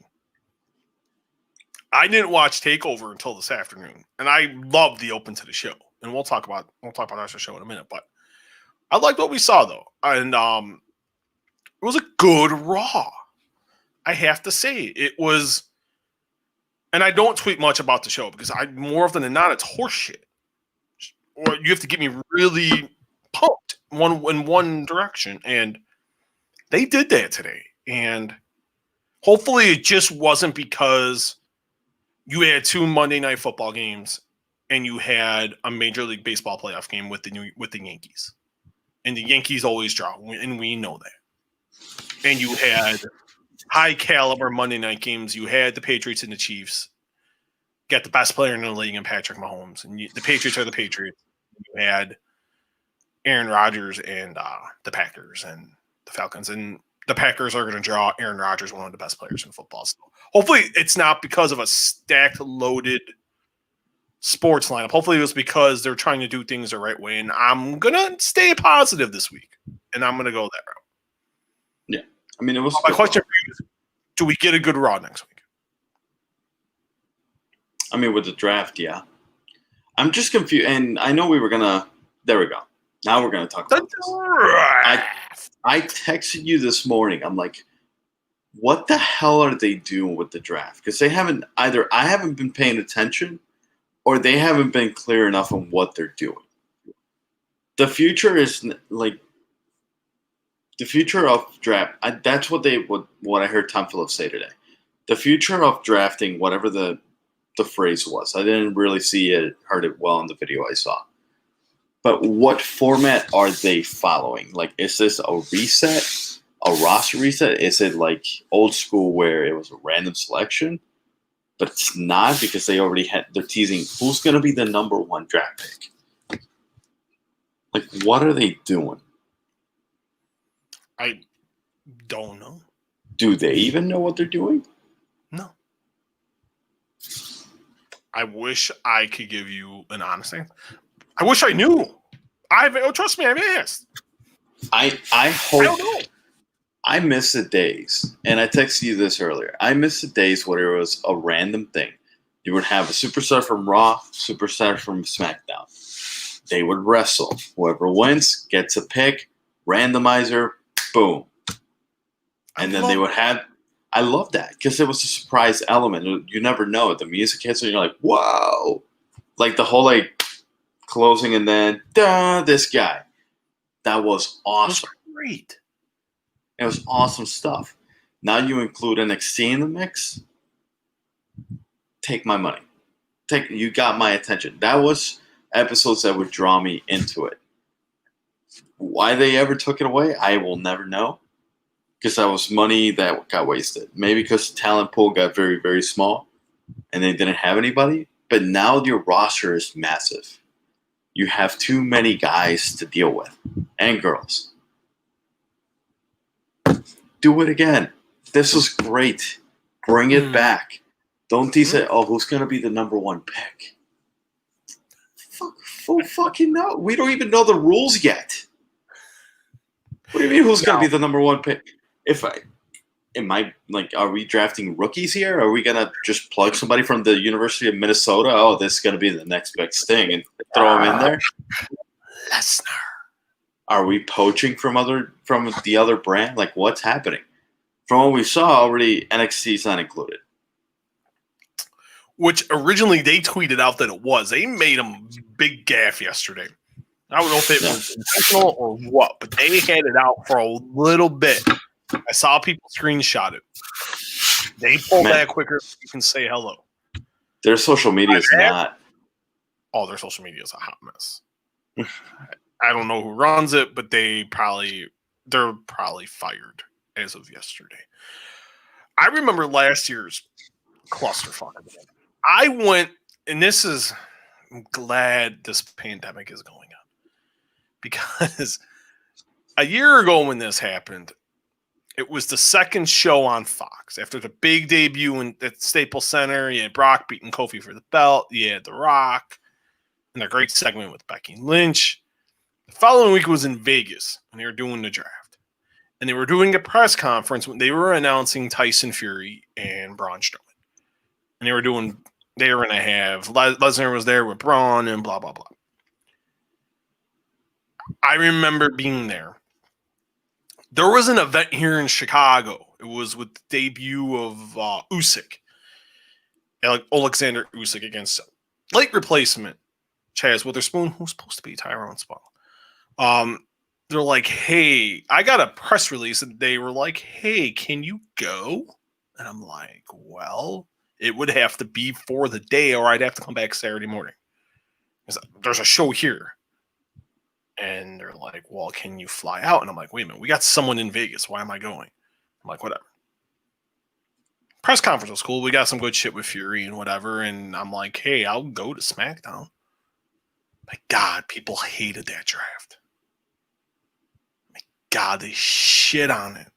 S1: I didn't watch TakeOver until this afternoon, and I loved the open to the show. And we'll talk about that show in a minute. But I liked what we saw though, and it was a good Raw. I have to say it was, and I don't tweet much about the show because more often than not it's horseshit, or you have to get me really pumped in one direction, and they did that today. And hopefully it just wasn't because you had 2 Monday Night Football games and you had a Major League Baseball playoff game with the Yankees. And the Yankees always draw, and we know that. And you had high caliber Monday night games. You had the Patriots and the Chiefs. Got the best player in the league in Patrick Mahomes. And the Patriots are the Patriots. You had Aaron Rodgers and the Packers and the Falcons. And the Packers are going to draw Aaron Rodgers, one of the best players in football. So hopefully it's not because of a stacked, loaded sports lineup. Hopefully it was because they're trying to do things the right way. And I'm going to stay positive this week. And I'm going to go that route.
S2: Yeah. I mean, it was
S1: my question for you is, do we get a good Raw next week?
S2: I mean, with the draft, yeah. I'm just confused. And I know we were going to – there we go. Now we're going to talk about this. I texted you this morning. I'm like, what the hell are they doing with the draft? Because they haven't – either I haven't been paying attention or they haven't been clear enough on what they're doing. The future is like – the future of draft, that's what I heard Tom Phillips say today. The future of drafting, whatever the phrase was. I didn't really see it, heard it well in the video I saw. But what format are they following? Like, is this a reset, a roster reset? Is it like old school where it was a random selection? But it's not because they're teasing who's going to be the number 1 draft pick. Like, what are they doing?
S1: I don't know.
S2: Do they even know what they're doing?
S1: No. I wish I could give you an honest answer. I wish I knew. Trust me, I've asked.
S2: I hope.
S1: I don't know.
S2: I miss the days, and I texted you this earlier. I miss the days where it was a random thing. You would have a superstar from Raw, superstar from SmackDown. They would wrestle. Whoever wins gets a pick, randomizer, boom. And then they would have – I love that because it was a surprise element. You never know. The music hits and you're like, whoa. Like the whole like closing and then, this guy. That was awesome.
S1: It was great.
S2: It was awesome stuff. Now you include NXT in the mix. Take my money. You got my attention. That was episodes that would draw me into it. Why they ever took it away, I will never know. Because that was money that got wasted. Maybe because the talent pool got very, very small and they didn't have anybody. But now your roster is massive. You have too many guys to deal with and girls. Do it again. This was great. Bring it back. Don't tease it. Oh, who's going to be the number 1 pick? Fucking no. We don't even know the rules yet. What do you mean who's going to be the number 1 pick? Are we drafting rookies here? Are we going to just plug somebody from the University of Minnesota? Oh, this is going to be the next big thing and throw them in there?
S1: Lesnar.
S2: Are we poaching from the other brand? Like, what's happening? From what we saw already, NXT is not included.
S1: Which originally they tweeted out that it was. They made a big gaffe yesterday. I don't know if it was intentional or what, but they had it out for a little bit. I saw people screenshot it. They pulled that quicker than you can say hello.
S2: Their social media is not.
S1: Oh, their social media is a hot mess. I don't know who runs it, but they're probably fired as of yesterday. I remember last year's clusterfuck. I went, and I'm glad this pandemic is going on because a year ago when this happened, it was the second show on Fox after the big debut at Staples Center. You had Brock beating Kofi for the belt. You had The Rock and a great segment with Becky Lynch. The following week was in Vegas when they were doing the draft. And they were doing a press conference when they were announcing Tyson Fury and Braun Strowman. And they were going to have Lesnar was there with Braun and blah, blah, blah. I remember being there. There was an event here in Chicago. It was with the debut of Usyk. Alexander Usyk against late replacement Chaz Witherspoon, who's supposed to be Tyrone Spong. They're like, hey, I got a press release, and they were like, hey, can you go? And I'm like, well, it would have to be for the day, or I'd have to come back Saturday morning. There's a show here. And they're like, well, can you fly out? And I'm like, wait a minute, we got someone in Vegas. Why am I going? I'm like, whatever. Press conference was cool. We got some good shit with Fury and whatever. And I'm like, hey, I'll go to SmackDown. My God, people hated that draft. My God, they shit on it.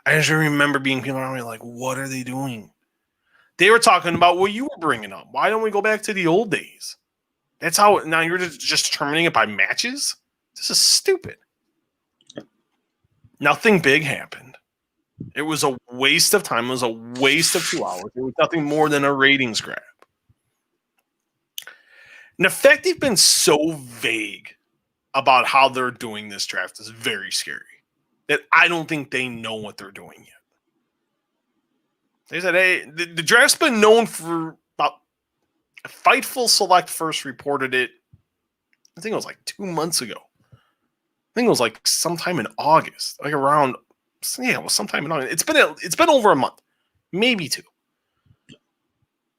S1: I just remember being people around me like, what are they doing? They were talking about what you were bringing up. Why don't we go back to the old days? That's how, now you're just determining it by matches? This is stupid. Nothing big happened. It was a waste of time. It was a waste of 2 hours. It was nothing more than a ratings grab. And the fact they've been so vague about how they're doing this draft is very scary. That I don't think they know what they're doing yet. They said, hey, the draft's been known for about Fightful Select first reported it, I think it was like 2 months ago. I think it was like sometime in August, like around, yeah, it was sometime in August. It's been over a month, maybe 2.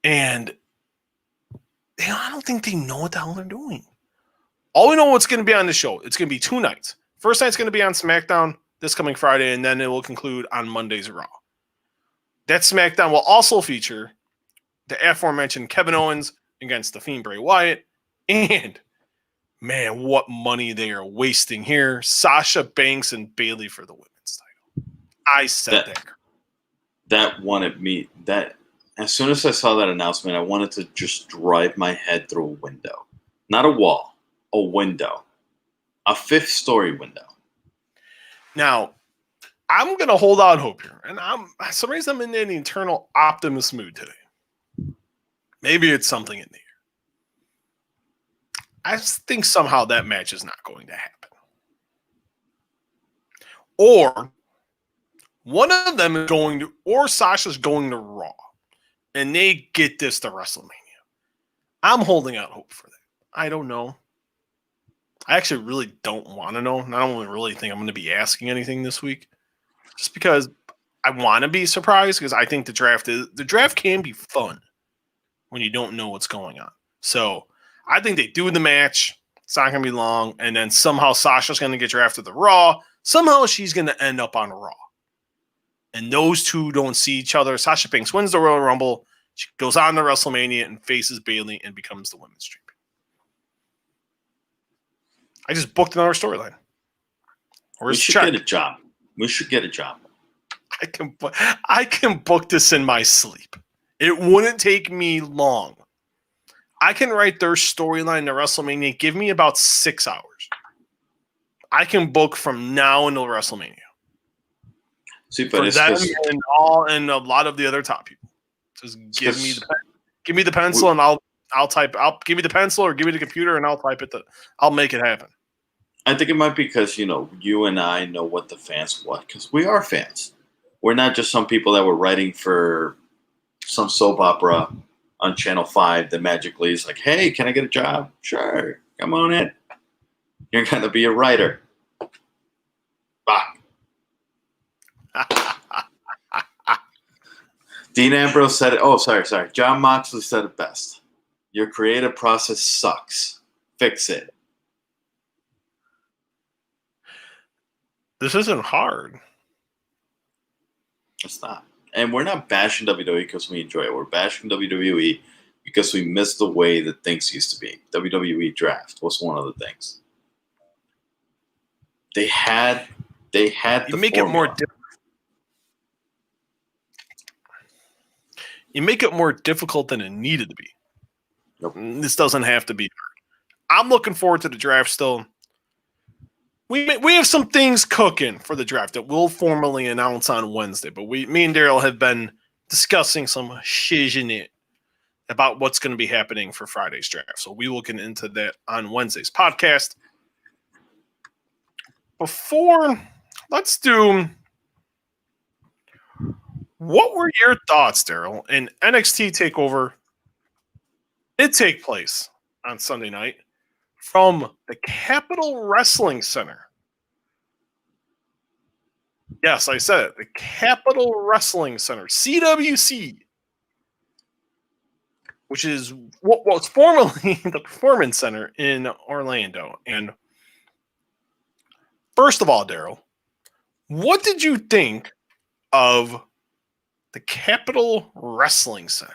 S1: And I don't think they know what the hell they're doing. All we know what's going to be on the show. It's going to be 2 nights. First night's going to be on SmackDown this coming Friday, and then it will conclude on Monday's Raw. That SmackDown will also feature the aforementioned Kevin Owens against the Fiend Bray Wyatt, and man, what money they are wasting here. Sasha Banks and Bayley for the women's title. I said that.
S2: That wanted me, that as soon as I saw that announcement, I wanted to just drive my head through a window. Not a wall, a window. A 5th story window. Now,
S1: I'm going to hold out hope here. And for some reason, I'm in an eternal optimist mood today. Maybe it's something in the air. I think somehow that match is not going to happen. Or one of them is going to, or Sasha's going to Raw. And they get this to WrestleMania. I'm holding out hope for that. I don't know. I actually really don't want to know. And I don't really think I'm going to be asking anything this week. Just because I want to be surprised, because I think the draft can be fun when you don't know what's going on. So I think they do the match. It's not going to be long. And then somehow Sasha's going to get drafted to Raw. Somehow she's going to end up on Raw. And those two don't see each other. Sasha Banks wins the Royal Rumble. She goes on to WrestleMania and faces Bayley and becomes the women's champion. I just booked another storyline.
S2: We should get a job. We should get a job.
S1: I can book this in my sleep. It wouldn't take me long. I can write their storyline to WrestleMania. Give me about 6 hours. I can book from now until WrestleMania.
S2: See, but
S1: for them and a lot of the other top people. Just give me the pencil and I'll type. Give me the pencil or give me the computer and I'll type it. I'll make it happen.
S2: I think it might be because, you and I know what the fans want, because we are fans. We're not just some people that were writing for some soap opera on Channel 5 that magically is like, hey, can I get a job? Sure. Come on in. You're going to be a writer. Bye. Dean Ambrose said it. Oh, sorry. John Moxley said it best. Your creative process sucks. Fix it.
S1: This isn't hard.
S2: It's not. And we're not bashing WWE because we enjoy it. We're bashing WWE because we miss the way that things used to be. WWE Draft was one of the things. They had the
S1: make it more difficult. You make it more difficult than it needed to be.
S2: Nope.
S1: This doesn't have to be hard. I'm looking forward to the draft still. We have some things cooking for the draft that we'll formally announce on Wednesday, but me and Daryl have been discussing some shiznit about what's going to be happening for Friday's draft. So we will get into that on Wednesday's podcast. let's do. What were your thoughts, Daryl, in NXT TakeOver? Did take place on Sunday night from the Capitol Wrestling Center. Yes, I said it. The Capitol Wrestling Center, CWC, which is what was formerly the Performance Center in Orlando. And first of all, Daryl, what did you think of the Capitol Wrestling Center?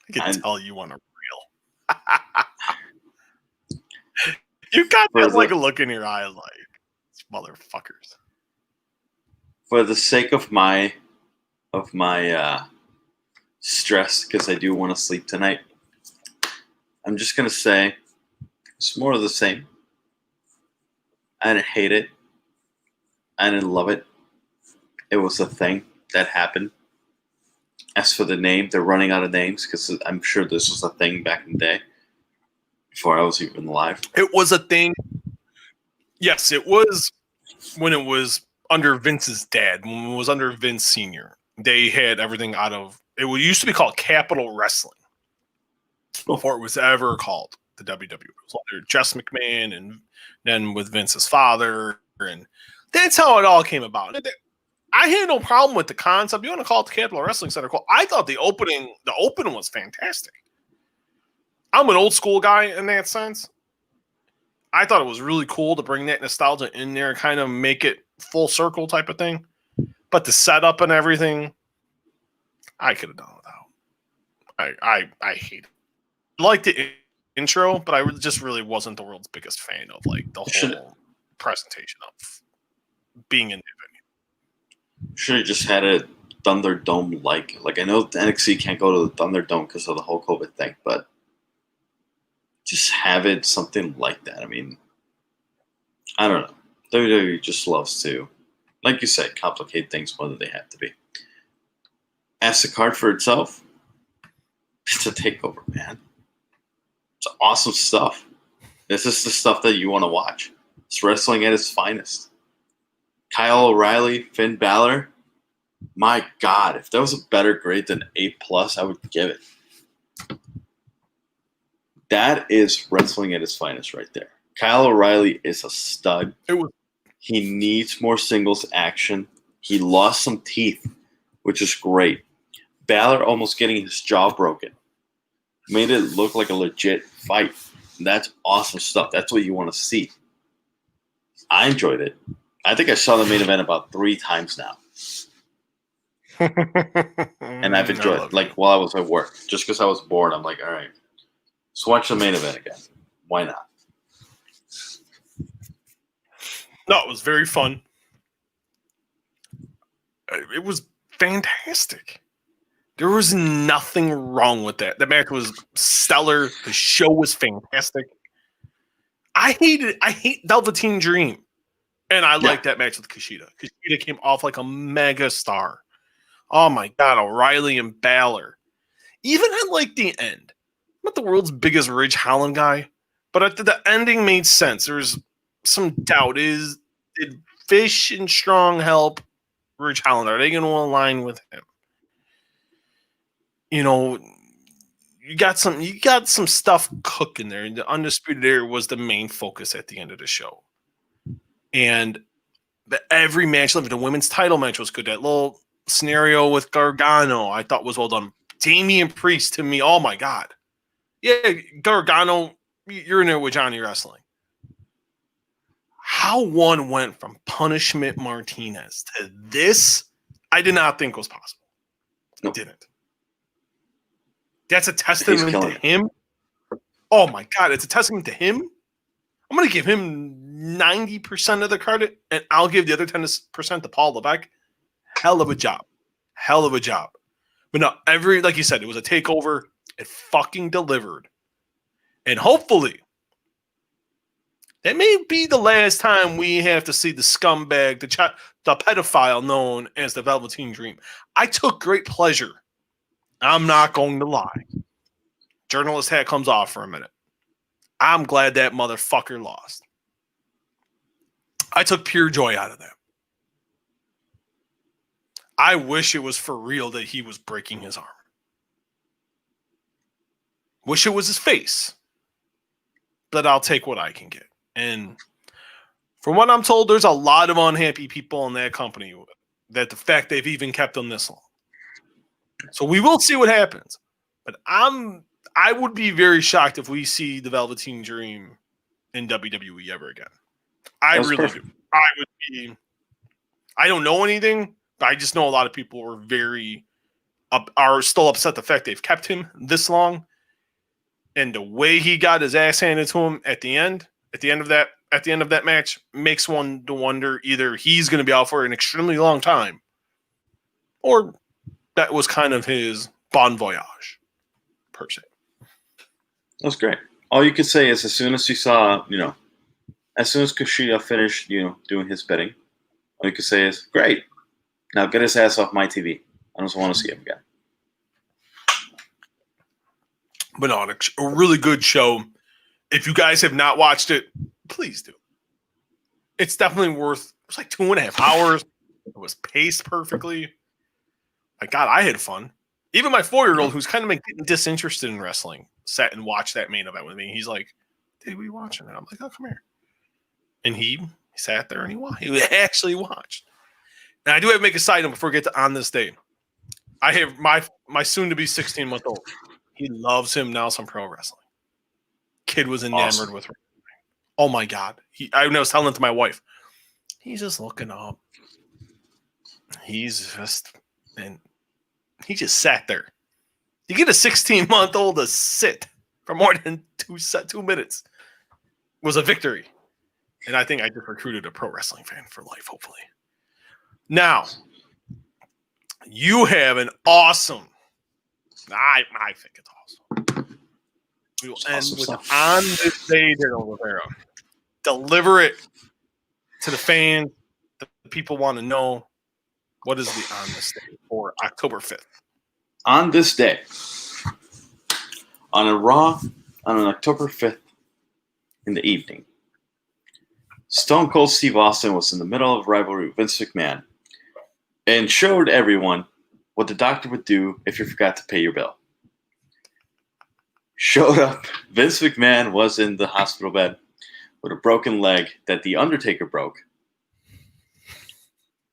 S1: I can tell you want to reel. You got that like a look in your eye like, motherfuckers.
S2: For the sake of my stress, because I do want to sleep tonight, I'm just going to say it's more of the same. I didn't hate it. I didn't love it. It was a thing that happened. As for the name, they're running out of names because I'm sure this was a thing back in the day before I was even alive.
S1: It was a thing. Yes, it was when it was under Vince's dad, when it was under Vince Sr. They had everything out of it. Used to be called Capitol Wrestling before it was ever called the WWE. It was under Jess McMahon and then with Vince's father. And that's how it all came about. I had no problem with the concept. You want to call it the Capitol Wrestling Center? Cool. I thought the opening was fantastic. I'm an old school guy in that sense. I thought it was really cool to bring that nostalgia in there and kind of make it full circle type of thing. But the setup and everything, I could have done without. I hate it. I liked the intro, but I just really wasn't the world's biggest fan of like the whole presentation of being in the venue.
S2: Should have just had a Thunderdome like I know the NXT can't go to the Thunderdome because of the whole COVID thing, but just have it something like that. I mean, I don't know. WWE just loves to, like you said, complicate things more than they have to be. As the card for itself, it's a takeover, man. It's awesome stuff. This is the stuff that you want to watch. It's wrestling at its finest. Kyle O'Reilly, Finn Balor. My God, if there was a better grade than A+, I would give it. That is wrestling at its finest right there. Kyle O'Reilly is a stud. He needs more singles action. He lost some teeth, which is great. Balor almost getting his jaw broken. Made it look like a legit fight. That's awesome stuff. That's what you want to see. I enjoyed it. I think I saw the main event about 3 times now. And I've enjoyed it. Like while I was at work. Just because I was bored, I'm like, all right, let's watch the main event again. Why not?
S1: No, it was very fun. It was fantastic. There was nothing wrong with that. The match was stellar. The show was fantastic. I hate Velveteen Dream. And I like that match with Kushida. Kushida came off like a mega star. Oh my God, O'Reilly and Balor. Even at like the end. I'm not the world's biggest Ridge Holland guy, but the ending made sense. There's some doubt. Did Fish and Strong help Ridge Holland? Are they going to align with him? You know, you got some stuff cooking there. The Undisputed Era was the main focus at the end of the show. And every match, like the women's title match was good. That little scenario with Gargano, I thought was well done. Damian Priest, to me, oh my God. Yeah, Gargano, you're in there with Johnny Wrestling. How one went from Punishment Martinez to this, I did not think was possible. I didn't. That's a testament to him. Oh my God, it's a testament to him. I'm going to give him 90% of the credit, and I'll give the other 10% to Paul Levesque. Hell of a job. Hell of a job. But no, like you said, it was a takeover. It fucking delivered. And hopefully, that may be the last time we have to see the scumbag, the pedophile known as the Velveteen Dream. I took great pleasure. I'm not going to lie. Journalist hat comes off for a minute. I'm glad that motherfucker lost. I took pure joy out of that. I wish it was for real that he was breaking his arm. Wish it was his face. But I'll take what I can get. And from what I'm told, there's a lot of unhappy people in that company that the fact they've even kept him this long. So we will see what happens. But I would be very shocked if we see the Velveteen Dream in WWE ever again. I really do. I would be. I don't know anything, but I just know a lot of people are still upset the fact they've kept him this long, and the way he got his ass handed to him at the end of that match makes one to wonder either he's going to be out for an extremely long time, or that was kind of his bon voyage, per se.
S2: That's great. All you could say is as soon as you saw, as soon as Kushida finished, doing his bidding, all you could say is, great. Now get his ass off my TV. I don't want to see him again.
S1: But no, a really good show. If you guys have not watched it, please do. It's definitely worth. It was like 2.5 hours. It was paced perfectly. My God, I had fun. Even my 4-year-old, who's kind of getting disinterested in wrestling, sat and watched that main event with me. He's like, "Did we watch it?" I'm like, "Oh, come here." And he sat there and he actually watched. And I do have to make a side note before we get to On This Day. I have my soon-to-be 16-month-old. He loves him now some pro wrestling. Kid was enamored with her. Oh my God. I was telling it to my wife. He's just looking up. He just sat there. You get a 16-month-old to sit for more than 2 minutes was a victory. And I think I just recruited a pro wrestling fan for life, hopefully. Now, you have an awesome. I think it's awesome. We will end with On This Day, Daryl Rivera. Deliver it to the fans. The people want to know, what is the On This Day for October 5th?
S2: On this day, on an October 5th in the evening, Stone Cold Steve Austin was in the middle of a rivalry with Vince McMahon and showed everyone what the doctor would do if you forgot to pay your bill. Showed up. Vince McMahon was in the hospital bed with a broken leg that The Undertaker broke.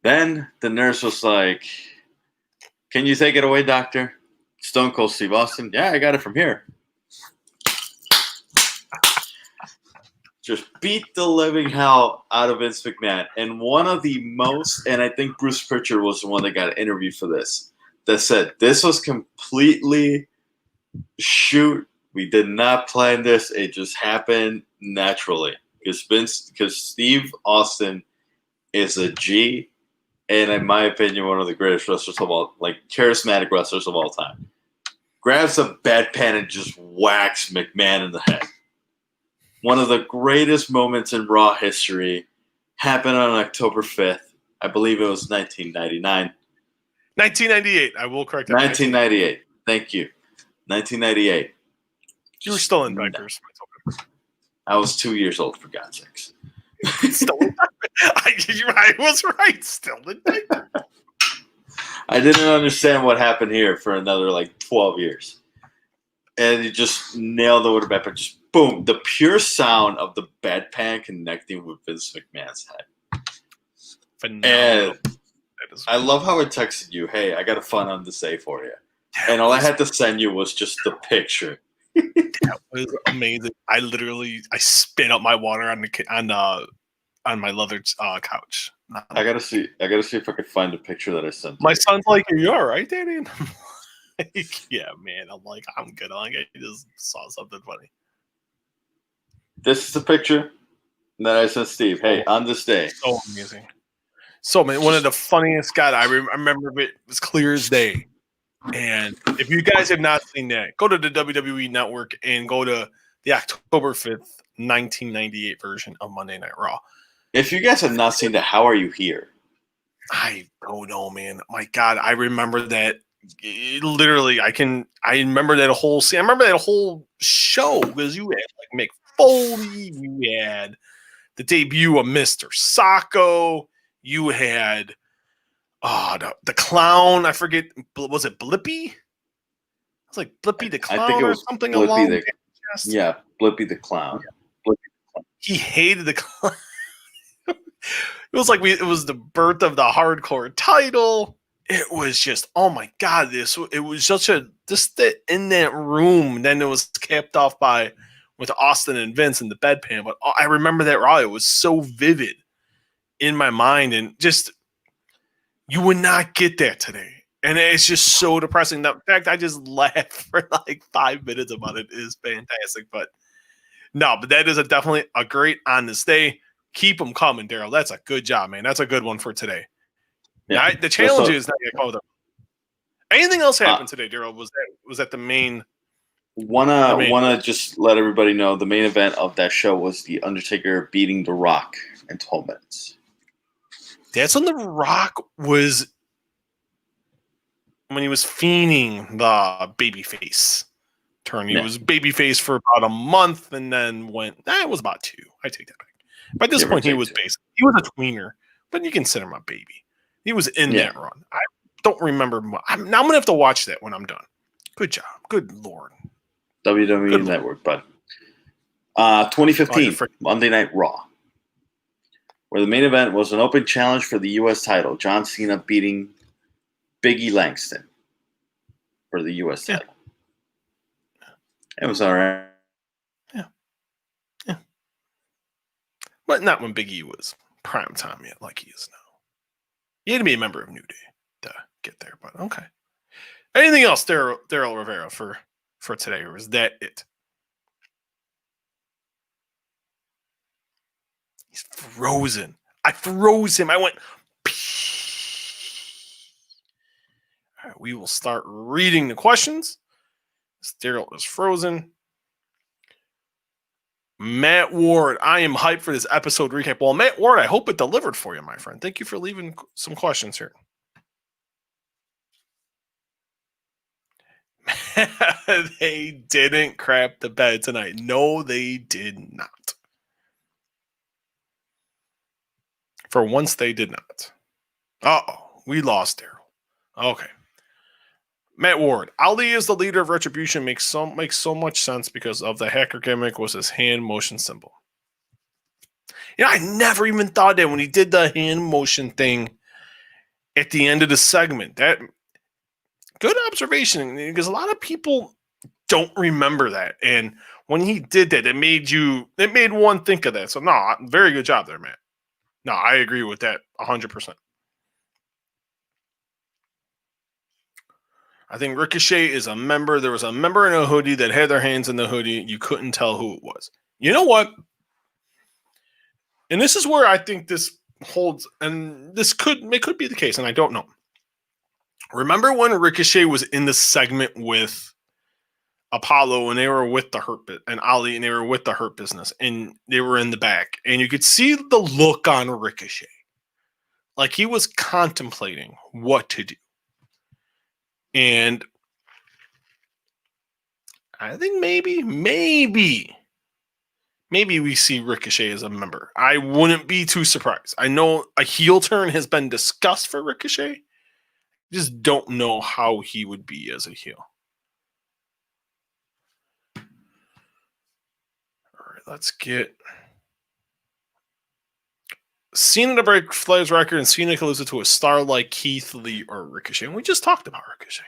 S2: Then the nurse was like, "Can you take it away, doctor?" Stone Cold Steve Austin, "Yeah, I got it from here." Just beat the living hell out of Vince McMahon. And one of the most, and I think Bruce Pritchard was the one that got an interview for this, that said, this was completely shoot. We did not plan this. It just happened naturally. Because Steve Austin is a G, and in my opinion, one of the greatest wrestlers of all, charismatic wrestlers of all time. Grabs a bedpan and just whacks McMahon in the head. One of the greatest moments in Raw history happened on October 5th. I believe it was 1999.
S1: 1998. I will correct that.
S2: 1998. Thank you. 1998.
S1: You were still in diapers.
S2: I was 2 years old, for God's sakes.
S1: Still in diapers. I was right. Still in diapers.
S2: I didn't understand what happened here for another 12 years. And he just nailed it with a bedpan. Just boom. The pure sound of the bedpan connecting with Vince McMahon's head.
S1: Phenomenal.
S2: And I love how I texted you, "Hey, I got a fun on to say for you." And all I had to send you was just the picture.
S1: That was amazing. I spit out my water on my leather couch.
S2: I gotta see if I could find a picture that I sent.
S1: My son's like, "Are you all right, Daddy?" And I'm like, "Yeah, man." I'm like, "I'm good." I just saw something funny.
S2: This is the picture that I sent Steve. Hey, on this day.
S1: So amazing. So, man, one of the funniest. God, I remember it was clear as day. And if you guys have not seen that, go to the WWE Network and go to the October 5th, 1998 version of Monday Night Raw.
S2: If you guys have not seen that, how are you here?
S1: I don't know, man. My God, I remember that literally, I remember that whole scene. I remember that whole show because you had like Mick Foley, you had the debut of Mr. Sacco, you had the clown. I forget, was it Blippy? It was like Blippy the clown,
S2: I think it was
S1: or something
S2: Blippy
S1: along
S2: the
S1: that chest.
S2: yeah, Blippy the clown. Blippy the clown.
S1: He hated the clown. It was like it was the birth of the hardcore title. It was just, oh my god, it was such a in that room. Then it was capped off with Austin and Vince in the bedpan. But I remember that Raw. It was so vivid in my mind, and just you would not get that today. And it's just so depressing. The fact I just laughed for like 5 minutes about it is fantastic. But that is definitely a great on this day. Keep them coming, Daryl. That's a good job, man. That's a good one for today. Yeah. Now, the challenge is not yet called up. Anything else happened today, Daryl? Was that the main?
S2: Wanna just let everybody know the main event of that show was the Undertaker beating The Rock in 12 minutes.
S1: That's when The Rock was when he was fiending the babyface turn. He was babyface for about a month, and then it was about 2. I take that back. By this point, he was basically he was a tweener, but you consider him a baby. He was in that run. I don't remember. Now I'm gonna have to watch that when I'm done. Good job. Good Lord.
S2: WWE Network, bud. 2015 Monday Night Raw, where the main event was an open challenge for the U.S. title. John Cena beating Big E Langston for the U.S. title. It was all right.
S1: Yeah. But not when Big E was prime time yet, like he is now. You had to be a member of New Day to get there, but okay. Anything else, Daryl Rivera, for today, or is that it? He's frozen. I froze him. I went. All right, we will start reading the questions. Daryl is frozen. Matt Ward, I am hyped for this episode recap. Well, Matt Ward, I hope it delivered for you, my friend. Thank you for leaving some questions here. They didn't crap the bed tonight. No, they did not. For once, they did not. We lost Daryl. Okay. Matt Ward, Ali is the leader of Retribution makes so much sense because of the hacker gimmick was his hand motion symbol. I never even thought that when he did the hand motion thing at the end of the segment. That good observation, because a lot of people don't remember that. And when he did that, it made one think of that. So no, very good job there, Matt. No, I agree with that 100%. I think Ricochet is a member. There was a member in a hoodie that had their hands in the hoodie. You couldn't tell who it was. You know what? And this is where I think this holds, and it could be the case, and I don't know. Remember when Ricochet was in the segment with Apollo and they were with the Hurt and Ali and they were with the Hurt Business and they were in the back, and you could see the look on Ricochet. Like he was contemplating what to do. And I think maybe we see Ricochet as a member. I wouldn't be too surprised. I know a heel turn has been discussed for Ricochet. Just don't know how he would be as a heel. All right, let's get Cena to break Flair's record, and Cena can lose it to a star like Keith Lee or Ricochet. And we just talked about Ricochet.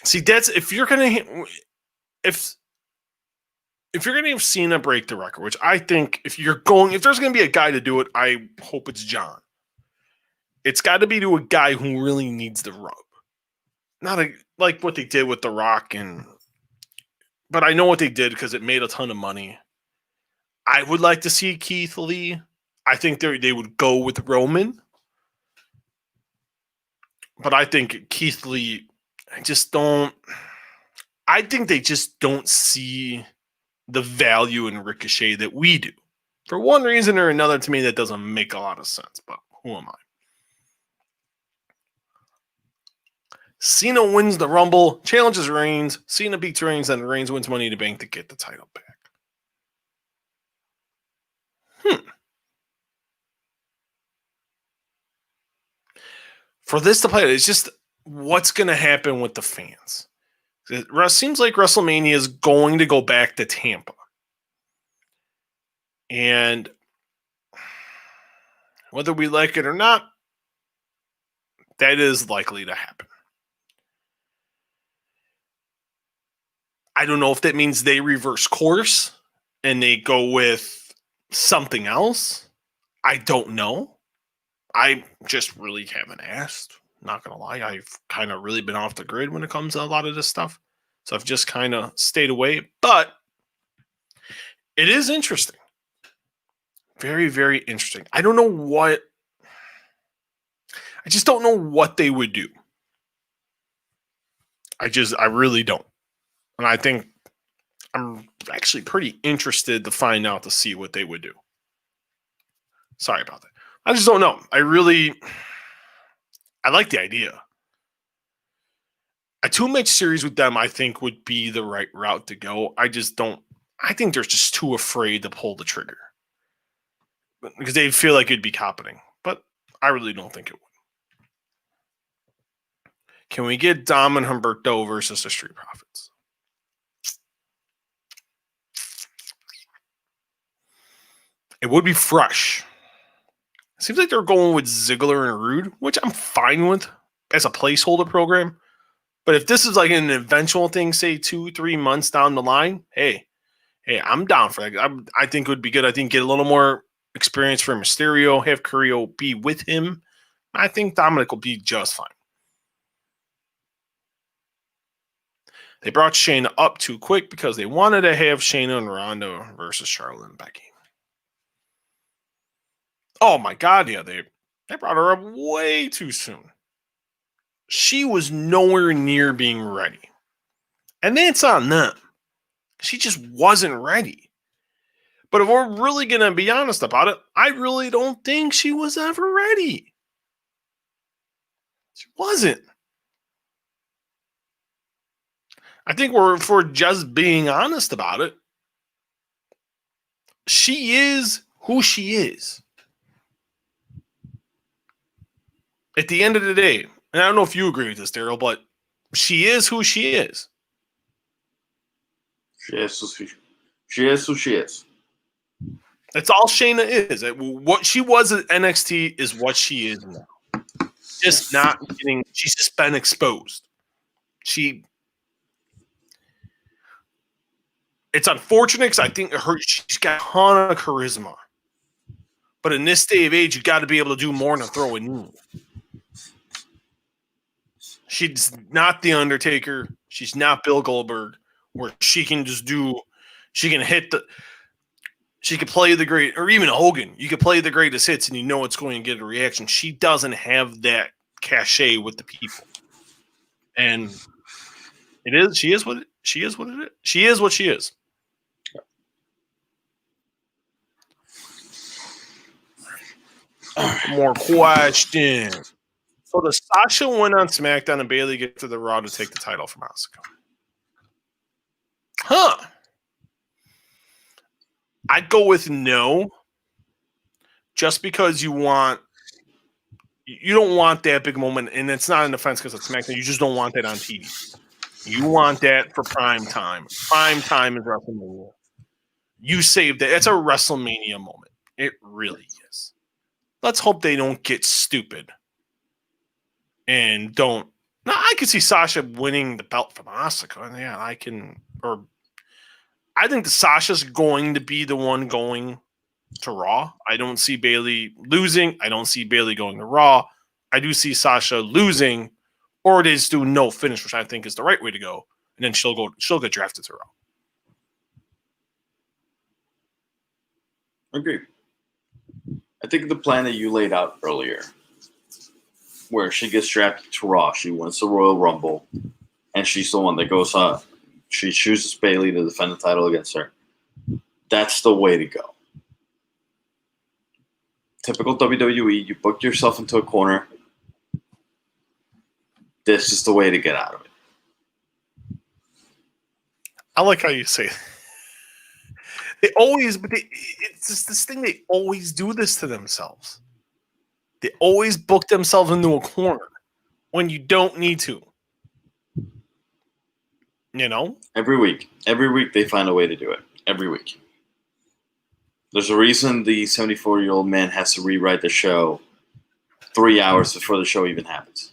S1: See, that's if you're gonna have Cena break the record, which I think if there's gonna be a guy to do it, I hope it's John. It's got to be to a guy who really needs the rub, not like what they did with The Rock, but I know what they did because it made a ton of money. I would like to see Keith Lee. I think they would go with Roman, but I think Keith Lee. I think they just don't see the value in Ricochet that we do. For one reason or another, to me, that doesn't make a lot of sense, but who am I? Cena wins the Rumble, challenges Reigns. Cena beats Reigns, and Reigns wins Money in the Bank to get the title back. For this to play, it's just what's going to happen with the fans. It seems like WrestleMania is going to go back to Tampa. And whether we like it or not, that is likely to happen. I don't know if that means they reverse course and they go with something else. I don't know. I just really haven't asked. Not going to lie. I've kind of really been off the grid when it comes to a lot of this stuff. So I've just kind of stayed away. But it is interesting. Very, very interesting. I don't know what. I just don't know what they would do. I really don't. And I think I'm actually pretty interested to find out to see what they would do. Sorry about that. I just don't know. I like the idea. A 2-match series with them, I think, would be the right route to go. I think they're just too afraid to pull the trigger. Because they feel like it'd be happening. But I really don't think it would. Can we get Dom and Humberto versus the Street Profits? It would be fresh. It seems like they're going with Ziggler and Rude, which I'm fine with as a placeholder program. But if this is like an eventual thing, say 2-3 months down the line, hey, I'm down for that. I think it would be good. I think get a little more experience for Mysterio, have Curio be with him. I think Dominic will be just fine. They brought Shayna up too quick because they wanted to have Shayna and Ronda versus Charlotte and Becky. Oh my God, yeah, they brought her up way too soon. She was nowhere near being ready. And that's on them. She just wasn't ready. But if we're really going to be honest about it, I really don't think she was ever ready. She wasn't. I think if we're just being honest about it, she is who she is. At the end of the day, and I don't know if you agree with this, Daryl, but she is who she is.
S2: She is who she is.
S1: That's all Shayna is. What she was at NXT is what she is now. Just not getting. She's just been exposed. It's unfortunate because I think she's got a ton of charisma. But in this day of age, you got to be able to do more than throw a knee. She's not The Undertaker. She's not Bill Goldberg, where she can just she can play the great, or even Hogan. You can play the greatest hits and you know it's going to get a reaction. She doesn't have that cachet with the people. And she is what it is. She is what she is. More questions. So the Sasha win on SmackDown and Bayley get to the Raw to take the title from Asuka. Huh. I'd go with no. Just because you don't want that big moment, and it's not an offense because it's SmackDown. You just don't want that on TV. You want that for prime time. Prime time is WrestleMania. You saved it. It's a WrestleMania moment. It really is. Let's hope they don't get stupid and don't. Now, I could see Sasha winning the belt from Asuka. Yeah, I think the Sasha's going to be the one going to Raw. I don't see Bayley losing. I don't see Bayley going to Raw. I do see Sasha losing, or they just do no finish, which I think is the right way to go. And then she'll get drafted to Raw.
S2: Agree. I think the plan that you laid out earlier, where she gets drafted to Raw, she wins the Royal Rumble, and she's the one that goes on. She chooses Bayley to defend the title against her. That's the way to go. Typical WWE, you booked yourself into a corner. this is the way to get out of it.
S1: I like how you say it. They always, but it's just this thing. They always do this to themselves. They always book themselves into a corner when you don't need to. You know?
S2: Every week they find a way to do it. Every week. There's a reason the 74-year-old man has to rewrite the show 3 hours before the show even happens.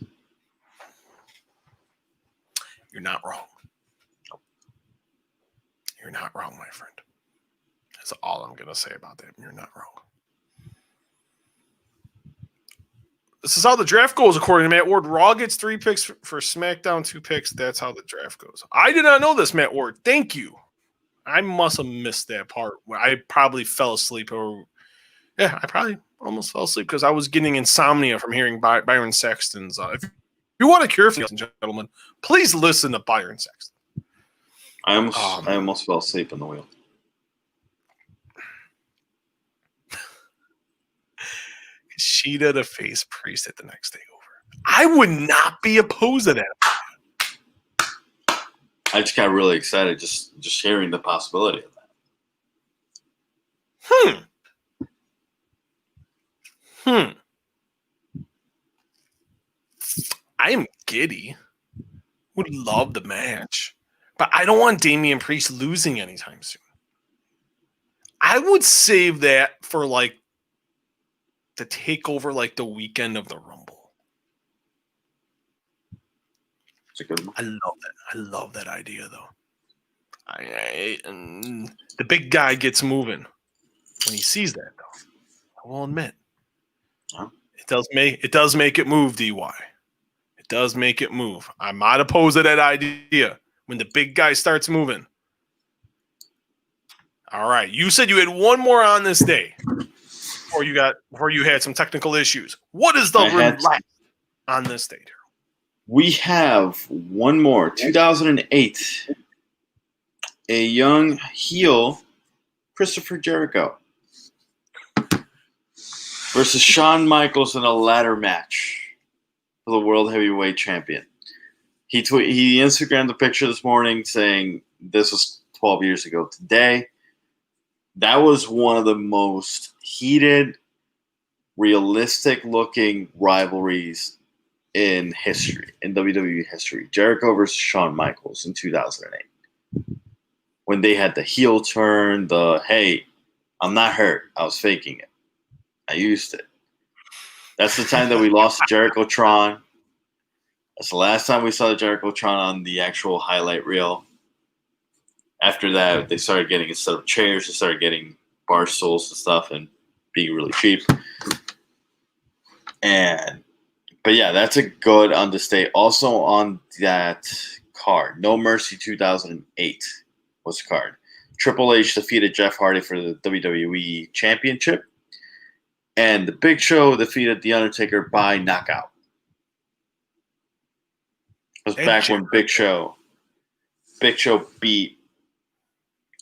S1: You're not wrong. You're not wrong, my friend. That's all I'm going to say about that. You're not wrong. This is how the draft goes, according to Matt Ward. Raw gets 3 picks for SmackDown, 2 picks. That's how the draft goes. I did not know this, Matt Ward. Thank you. I must have missed that part. I probably fell asleep. I probably almost fell asleep because I was getting insomnia from hearing Byron Saxton's. If you want a cure for this, gentlemen, please listen to Byron Saxton.
S2: I almost fell asleep on the wheel.
S1: Sheeta to face Priest at the next takeover. I would not be opposed to that.
S2: I just got really excited just hearing the possibility of that.
S1: I am giddy. Would love the match. But I don't want Damian Priest losing anytime soon. I would save that for like the takeover, like the weekend of the Rumble.
S2: It's a good one.
S1: I love that. I love that idea, though. The big guy gets moving when he sees that, though. I will admit, it does make it move. DY, it does make it move. I'm not opposed to that idea. When the big guy starts moving. All right, you said you had one more on this day before you had some technical issues. What is the last on this day, Daryl?
S2: We have one more. 2008. A young heel, Christopher Jericho, versus Shawn Michaels in a ladder match for the World Heavyweight Champion. He Instagrammed a picture this morning saying this was 12 years ago today. That was one of the most heated, realistic-looking rivalries in history, in WWE history. Jericho versus Shawn Michaels in 2008. When they had the heel turn, hey, I'm not hurt. I was faking it. I used it. That's the time that we lost to Jericho-tron. That's the last time we saw the Jericho-tron on the actual highlight reel. After that, they started getting, instead of chairs, they started getting bar stools and stuff and being really cheap. But yeah, that's a good understate. Also on that card, No Mercy 2008 was the card. Triple H defeated Jeff Hardy for the WWE Championship. And the Big Show defeated The Undertaker by knockout. It was back when Big Show beat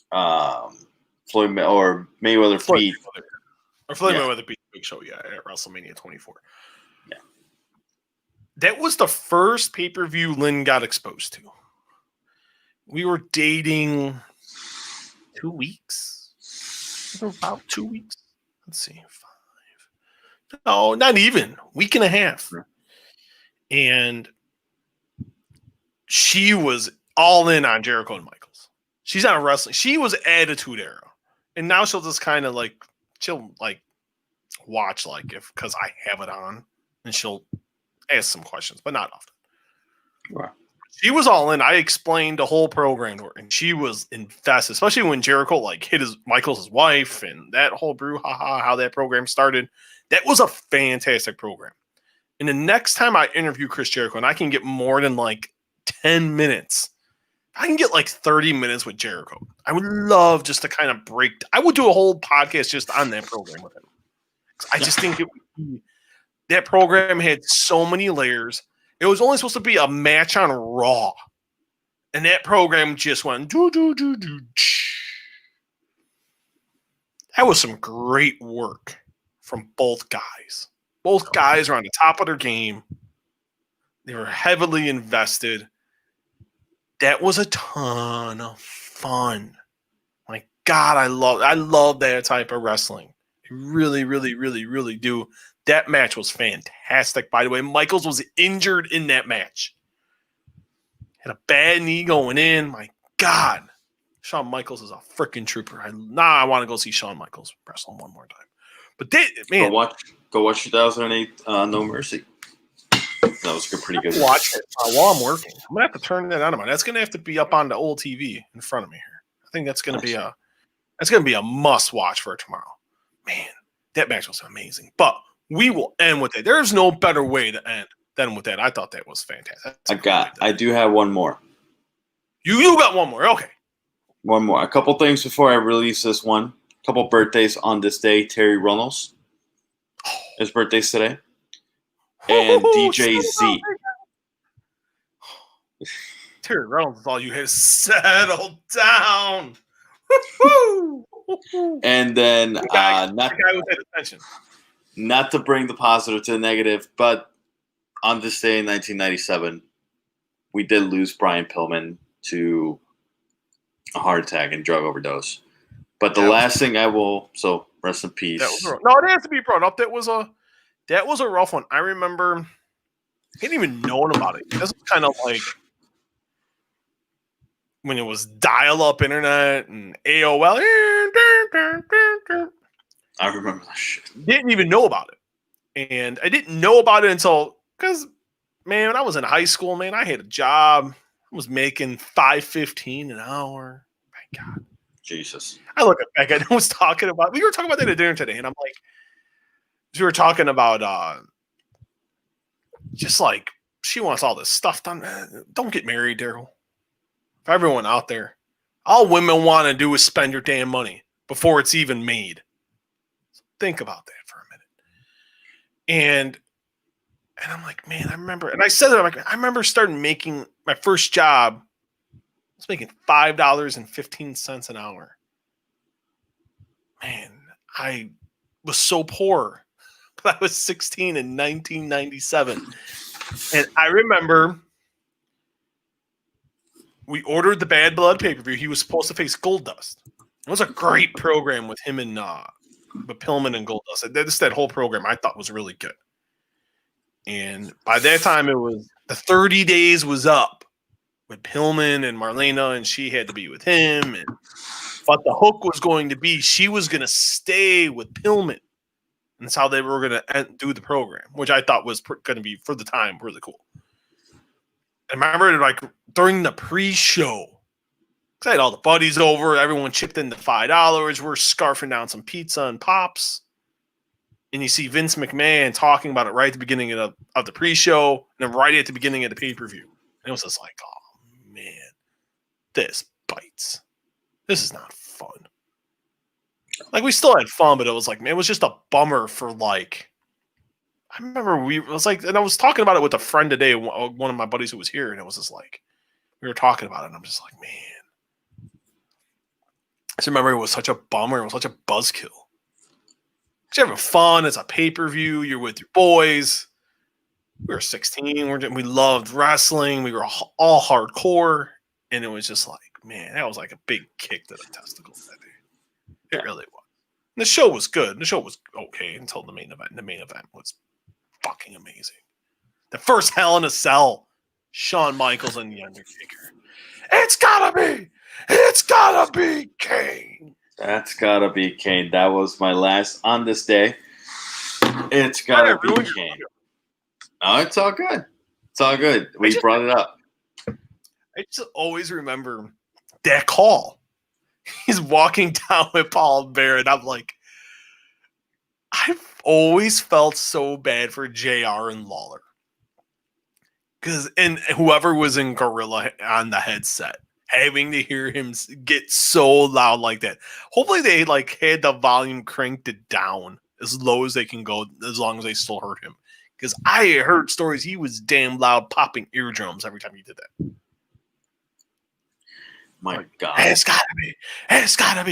S2: Floyd Mayweather beat
S1: Mayweather beat Big Show, at WrestleMania 24. Yeah. That was the first pay-per-view Lynn got exposed to. We were dating 2 weeks. About 2 weeks. Let's see. 5. No, not even. Week and a half. And she was all in on Jericho and Michaels. She's not wrestling. She was Attitude Era. And now she'll just kind of she'll watch because I have it on. And she'll ask some questions, but not often.
S2: Wow.
S1: She was all in. I explained the whole program to her, and she was invested, especially when Jericho hit Michaels' wife and that whole brouhaha, how that program started. That was a fantastic program. And the next time I interview Chris Jericho, and I can get more than 10 minutes, I can get 30 minutes with Jericho. I would love just to kind of I would do a whole podcast just on that program with him. I just think that program had so many layers. It was only supposed to be a match on Raw. And that program just went do. That was some great work from both guys. Both guys are on the top of their game. They were heavily invested. That was a ton of fun. My God, I love that type of wrestling. I really, really, really, really do. That match was fantastic, by the way. Michaels was injured in that match. Had a bad knee going in. My God. Shawn Michaels is a freaking trooper. I want to go see Shawn Michaels wrestle one more time. But man.
S2: Go watch 2008 No Mercy. That was pretty good.
S1: Watch it while I'm working. I'm going to have to turn that on. That's going to have to be up on the old TV in front of me here. I think that's going to be a must watch for tomorrow. Man, that match was amazing. But we will end with it. There's no better way to end than with that. I thought that was fantastic.
S2: I do have one more.
S1: You got one more. Okay.
S2: One more. A couple things before I release this one. A couple birthdays on this day. Terry Runnels. His birthday's today. And DJ Z.
S1: Terry Reynolds is all you had to settle down.
S2: And then
S1: the guy with that attention.
S2: Not to bring the positive to the negative, but on this day in 1997, we did lose Brian Pillman to a heart attack and drug overdose. But the last thing so rest in peace.
S1: No, it has to be brought up. That was a rough one. I remember I didn't even know about it. This was kind of like when it was dial-up internet and AOL.
S2: I remember that shit.
S1: Didn't even know about it. And I didn't know about it until, because, man, when I was in high school, man, I had a job. I was making $5.15 an hour. My God.
S2: Jesus.
S1: I look back, we were talking about that at dinner today, and I'm like, we were talking about just like, she wants all this stuff done. Don't get married, Daryl. For everyone out there, all women want to do is spend your damn money before it's even made. So think about that for a minute. And I'm like, man, I remember, and I said it, I'm like, I remember starting making my first job. I was making $5.15 an hour. Man, I was so poor. But I was 16 in 1997. And I remember we ordered the Bad Blood pay-per-view. He was supposed to face Goldust. It was a great program with him and Pillman and Goldust. That whole program I thought was really good. And by that time, it was the 30 days was up with Pillman and Marlena, and she had to be with him. But the hook was going to be she was going to stay with Pillman. And that's how they were going to do the program, which I thought was going to be, for the time, really cool. I remember, like, during the pre-show, because I had all the buddies over, everyone chipped in the $5. We're scarfing down some pizza and pops. And you see Vince McMahon talking about it right at the beginning of the pre-show, and then right at the beginning of the pay-per-view. And it was just like, oh, man, this bites. This is not fun. Like, we still had fun, but it was like, man, it was just a bummer for, like, I remember and I was talking about it with a friend today, one of my buddies who was here, and it was just like, we were talking about it, and I'm just like, man. I just remember it was such a bummer. It was such a buzzkill. You're having fun. It's a pay-per-view. You're with your boys. We were 16. We loved wrestling. We were all hardcore. And it was just like, man, that was like a big kick to the testicles that day. It really was. And the show was good. The show was okay until the main event. The main event was fucking amazing. The first Hell in a Cell, Shawn Michaels and The Undertaker. It's gotta be Kane.
S2: That's gotta be Kane. That was my last on this day. It's gotta be Kane. Oh, it's all good. It's all good. We brought it up.
S1: I just always remember that call. He's walking down with Paul Bear, and I'm like, I've always felt so bad for JR and Lawler. And whoever was in Gorilla on the headset, having to hear him get so loud like that. Hopefully they had the volume cranked it down as low as they can go, as long as they still heard him. Because I heard stories he was damn loud, popping eardrums every time he did that.
S2: My God.
S1: It's gotta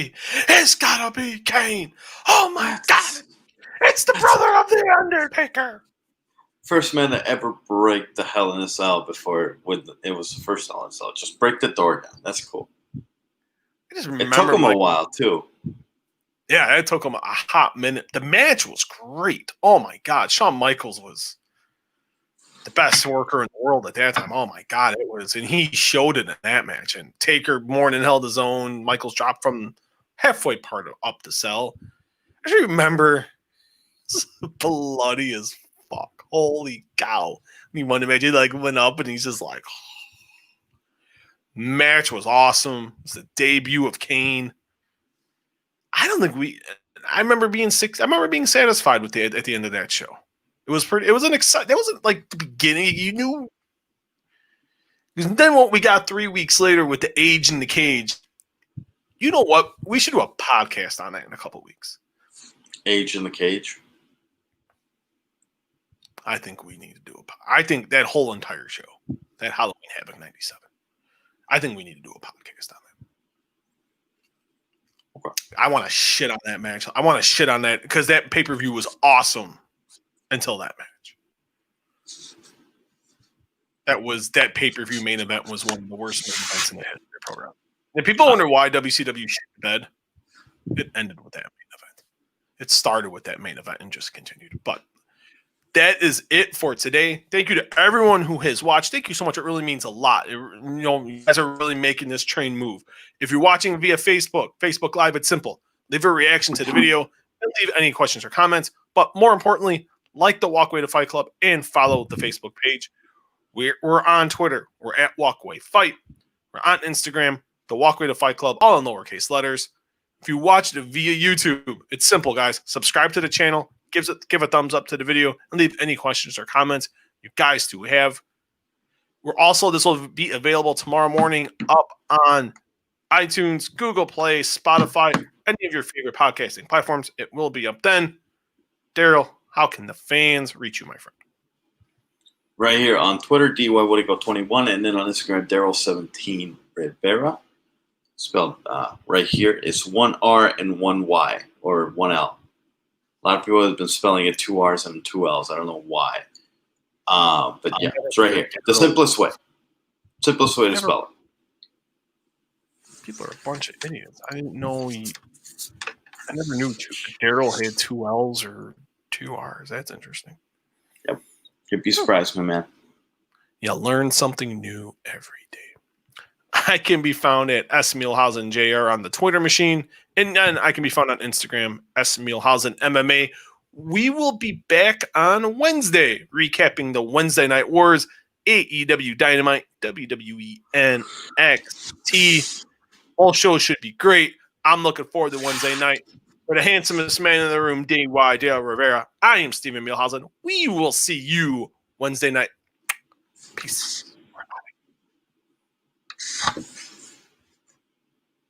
S1: be Kane. Oh my God. It's the brother of The Undertaker.
S2: First man to ever break the Hell in a Cell before it was the first Hell in a Cell. Just break the door down. That's cool.
S1: I just
S2: It
S1: remember
S2: took him a while too.
S1: Yeah, it took him a hot minute. The match was great. Oh my God, Shawn Michaels was the best worker in the world at that time. Oh my God, it was, and he showed it in that match. And Taker more than held his own. Michaels dropped from halfway part up the cell. I just remember bloody as fuck. Holy cow! I mean, one match he like went up and he's just like, match was awesome. It was the debut of Kane. I don't think I remember being satisfied with at the end of that show. It was pretty. It was an exciting. That wasn't like the beginning. You knew. Because then what we got 3 weeks later with the Age in the Cage. You know what? We should do a podcast on that in a couple weeks.
S2: Age in the Cage.
S1: I think we need to do I think that whole entire show, that Halloween Havoc 97. I think we need to do a podcast on that. Okay. I want to shit on that match. I want to shit on that because that pay-per-view was awesome until that match. That pay-per-view main event was one of the worst main events in the history of the program. And people wonder why WCW shit the bed. It ended with that main event. It started with that main event and just continued. But that is it for today. Thank you to everyone who has watched. Thank you so much. It really means a lot. You guys are really making this train move. If you're watching via Facebook Live, it's simple. Leave a reaction to the video and leave any questions or comments. But more importantly, like the Walkway to Fight Club and follow the Facebook page. We're on Twitter. We're at Walkway Fight. We're on Instagram, the Walkway to Fight Club, all in lowercase letters. If you watched it via YouTube, it's simple, guys. Subscribe to the channel. Give a thumbs up to the video and leave any questions or comments you guys do have. This will be available tomorrow morning up on iTunes, Google Play, Spotify, any of your favorite podcasting platforms. It will be up then. Daryl, how can the fans reach you, my friend?
S2: Right here on Twitter, DYWoodigo21, and then on Instagram, Daryl17 Rivera. Spelled right here. It's one R and one Y, or one L. A lot of people have been spelling it 2 R's and 2 L's. I don't know why. But yeah, it's right here. The simplest way. Simplest way to spell it.
S1: People are a bunch of idiots. I didn't know I never knew Daryl had 2 L's or 2 R's. That's interesting.
S2: Yep. You'd be surprised, my man.
S1: You learn something new every day. I can be found at Muehlhausen JR on the Twitter machine. And then I can be found on Instagram, Muehlhausen MMA. We will be back on Wednesday, recapping the Wednesday Night Wars, AEW Dynamite, WWE NXT. All shows should be great. I'm looking forward to Wednesday night. For the handsomest man in the room, Daryl Rivera, I am Stephen Muehlhausen. We will see you Wednesday night. Peace.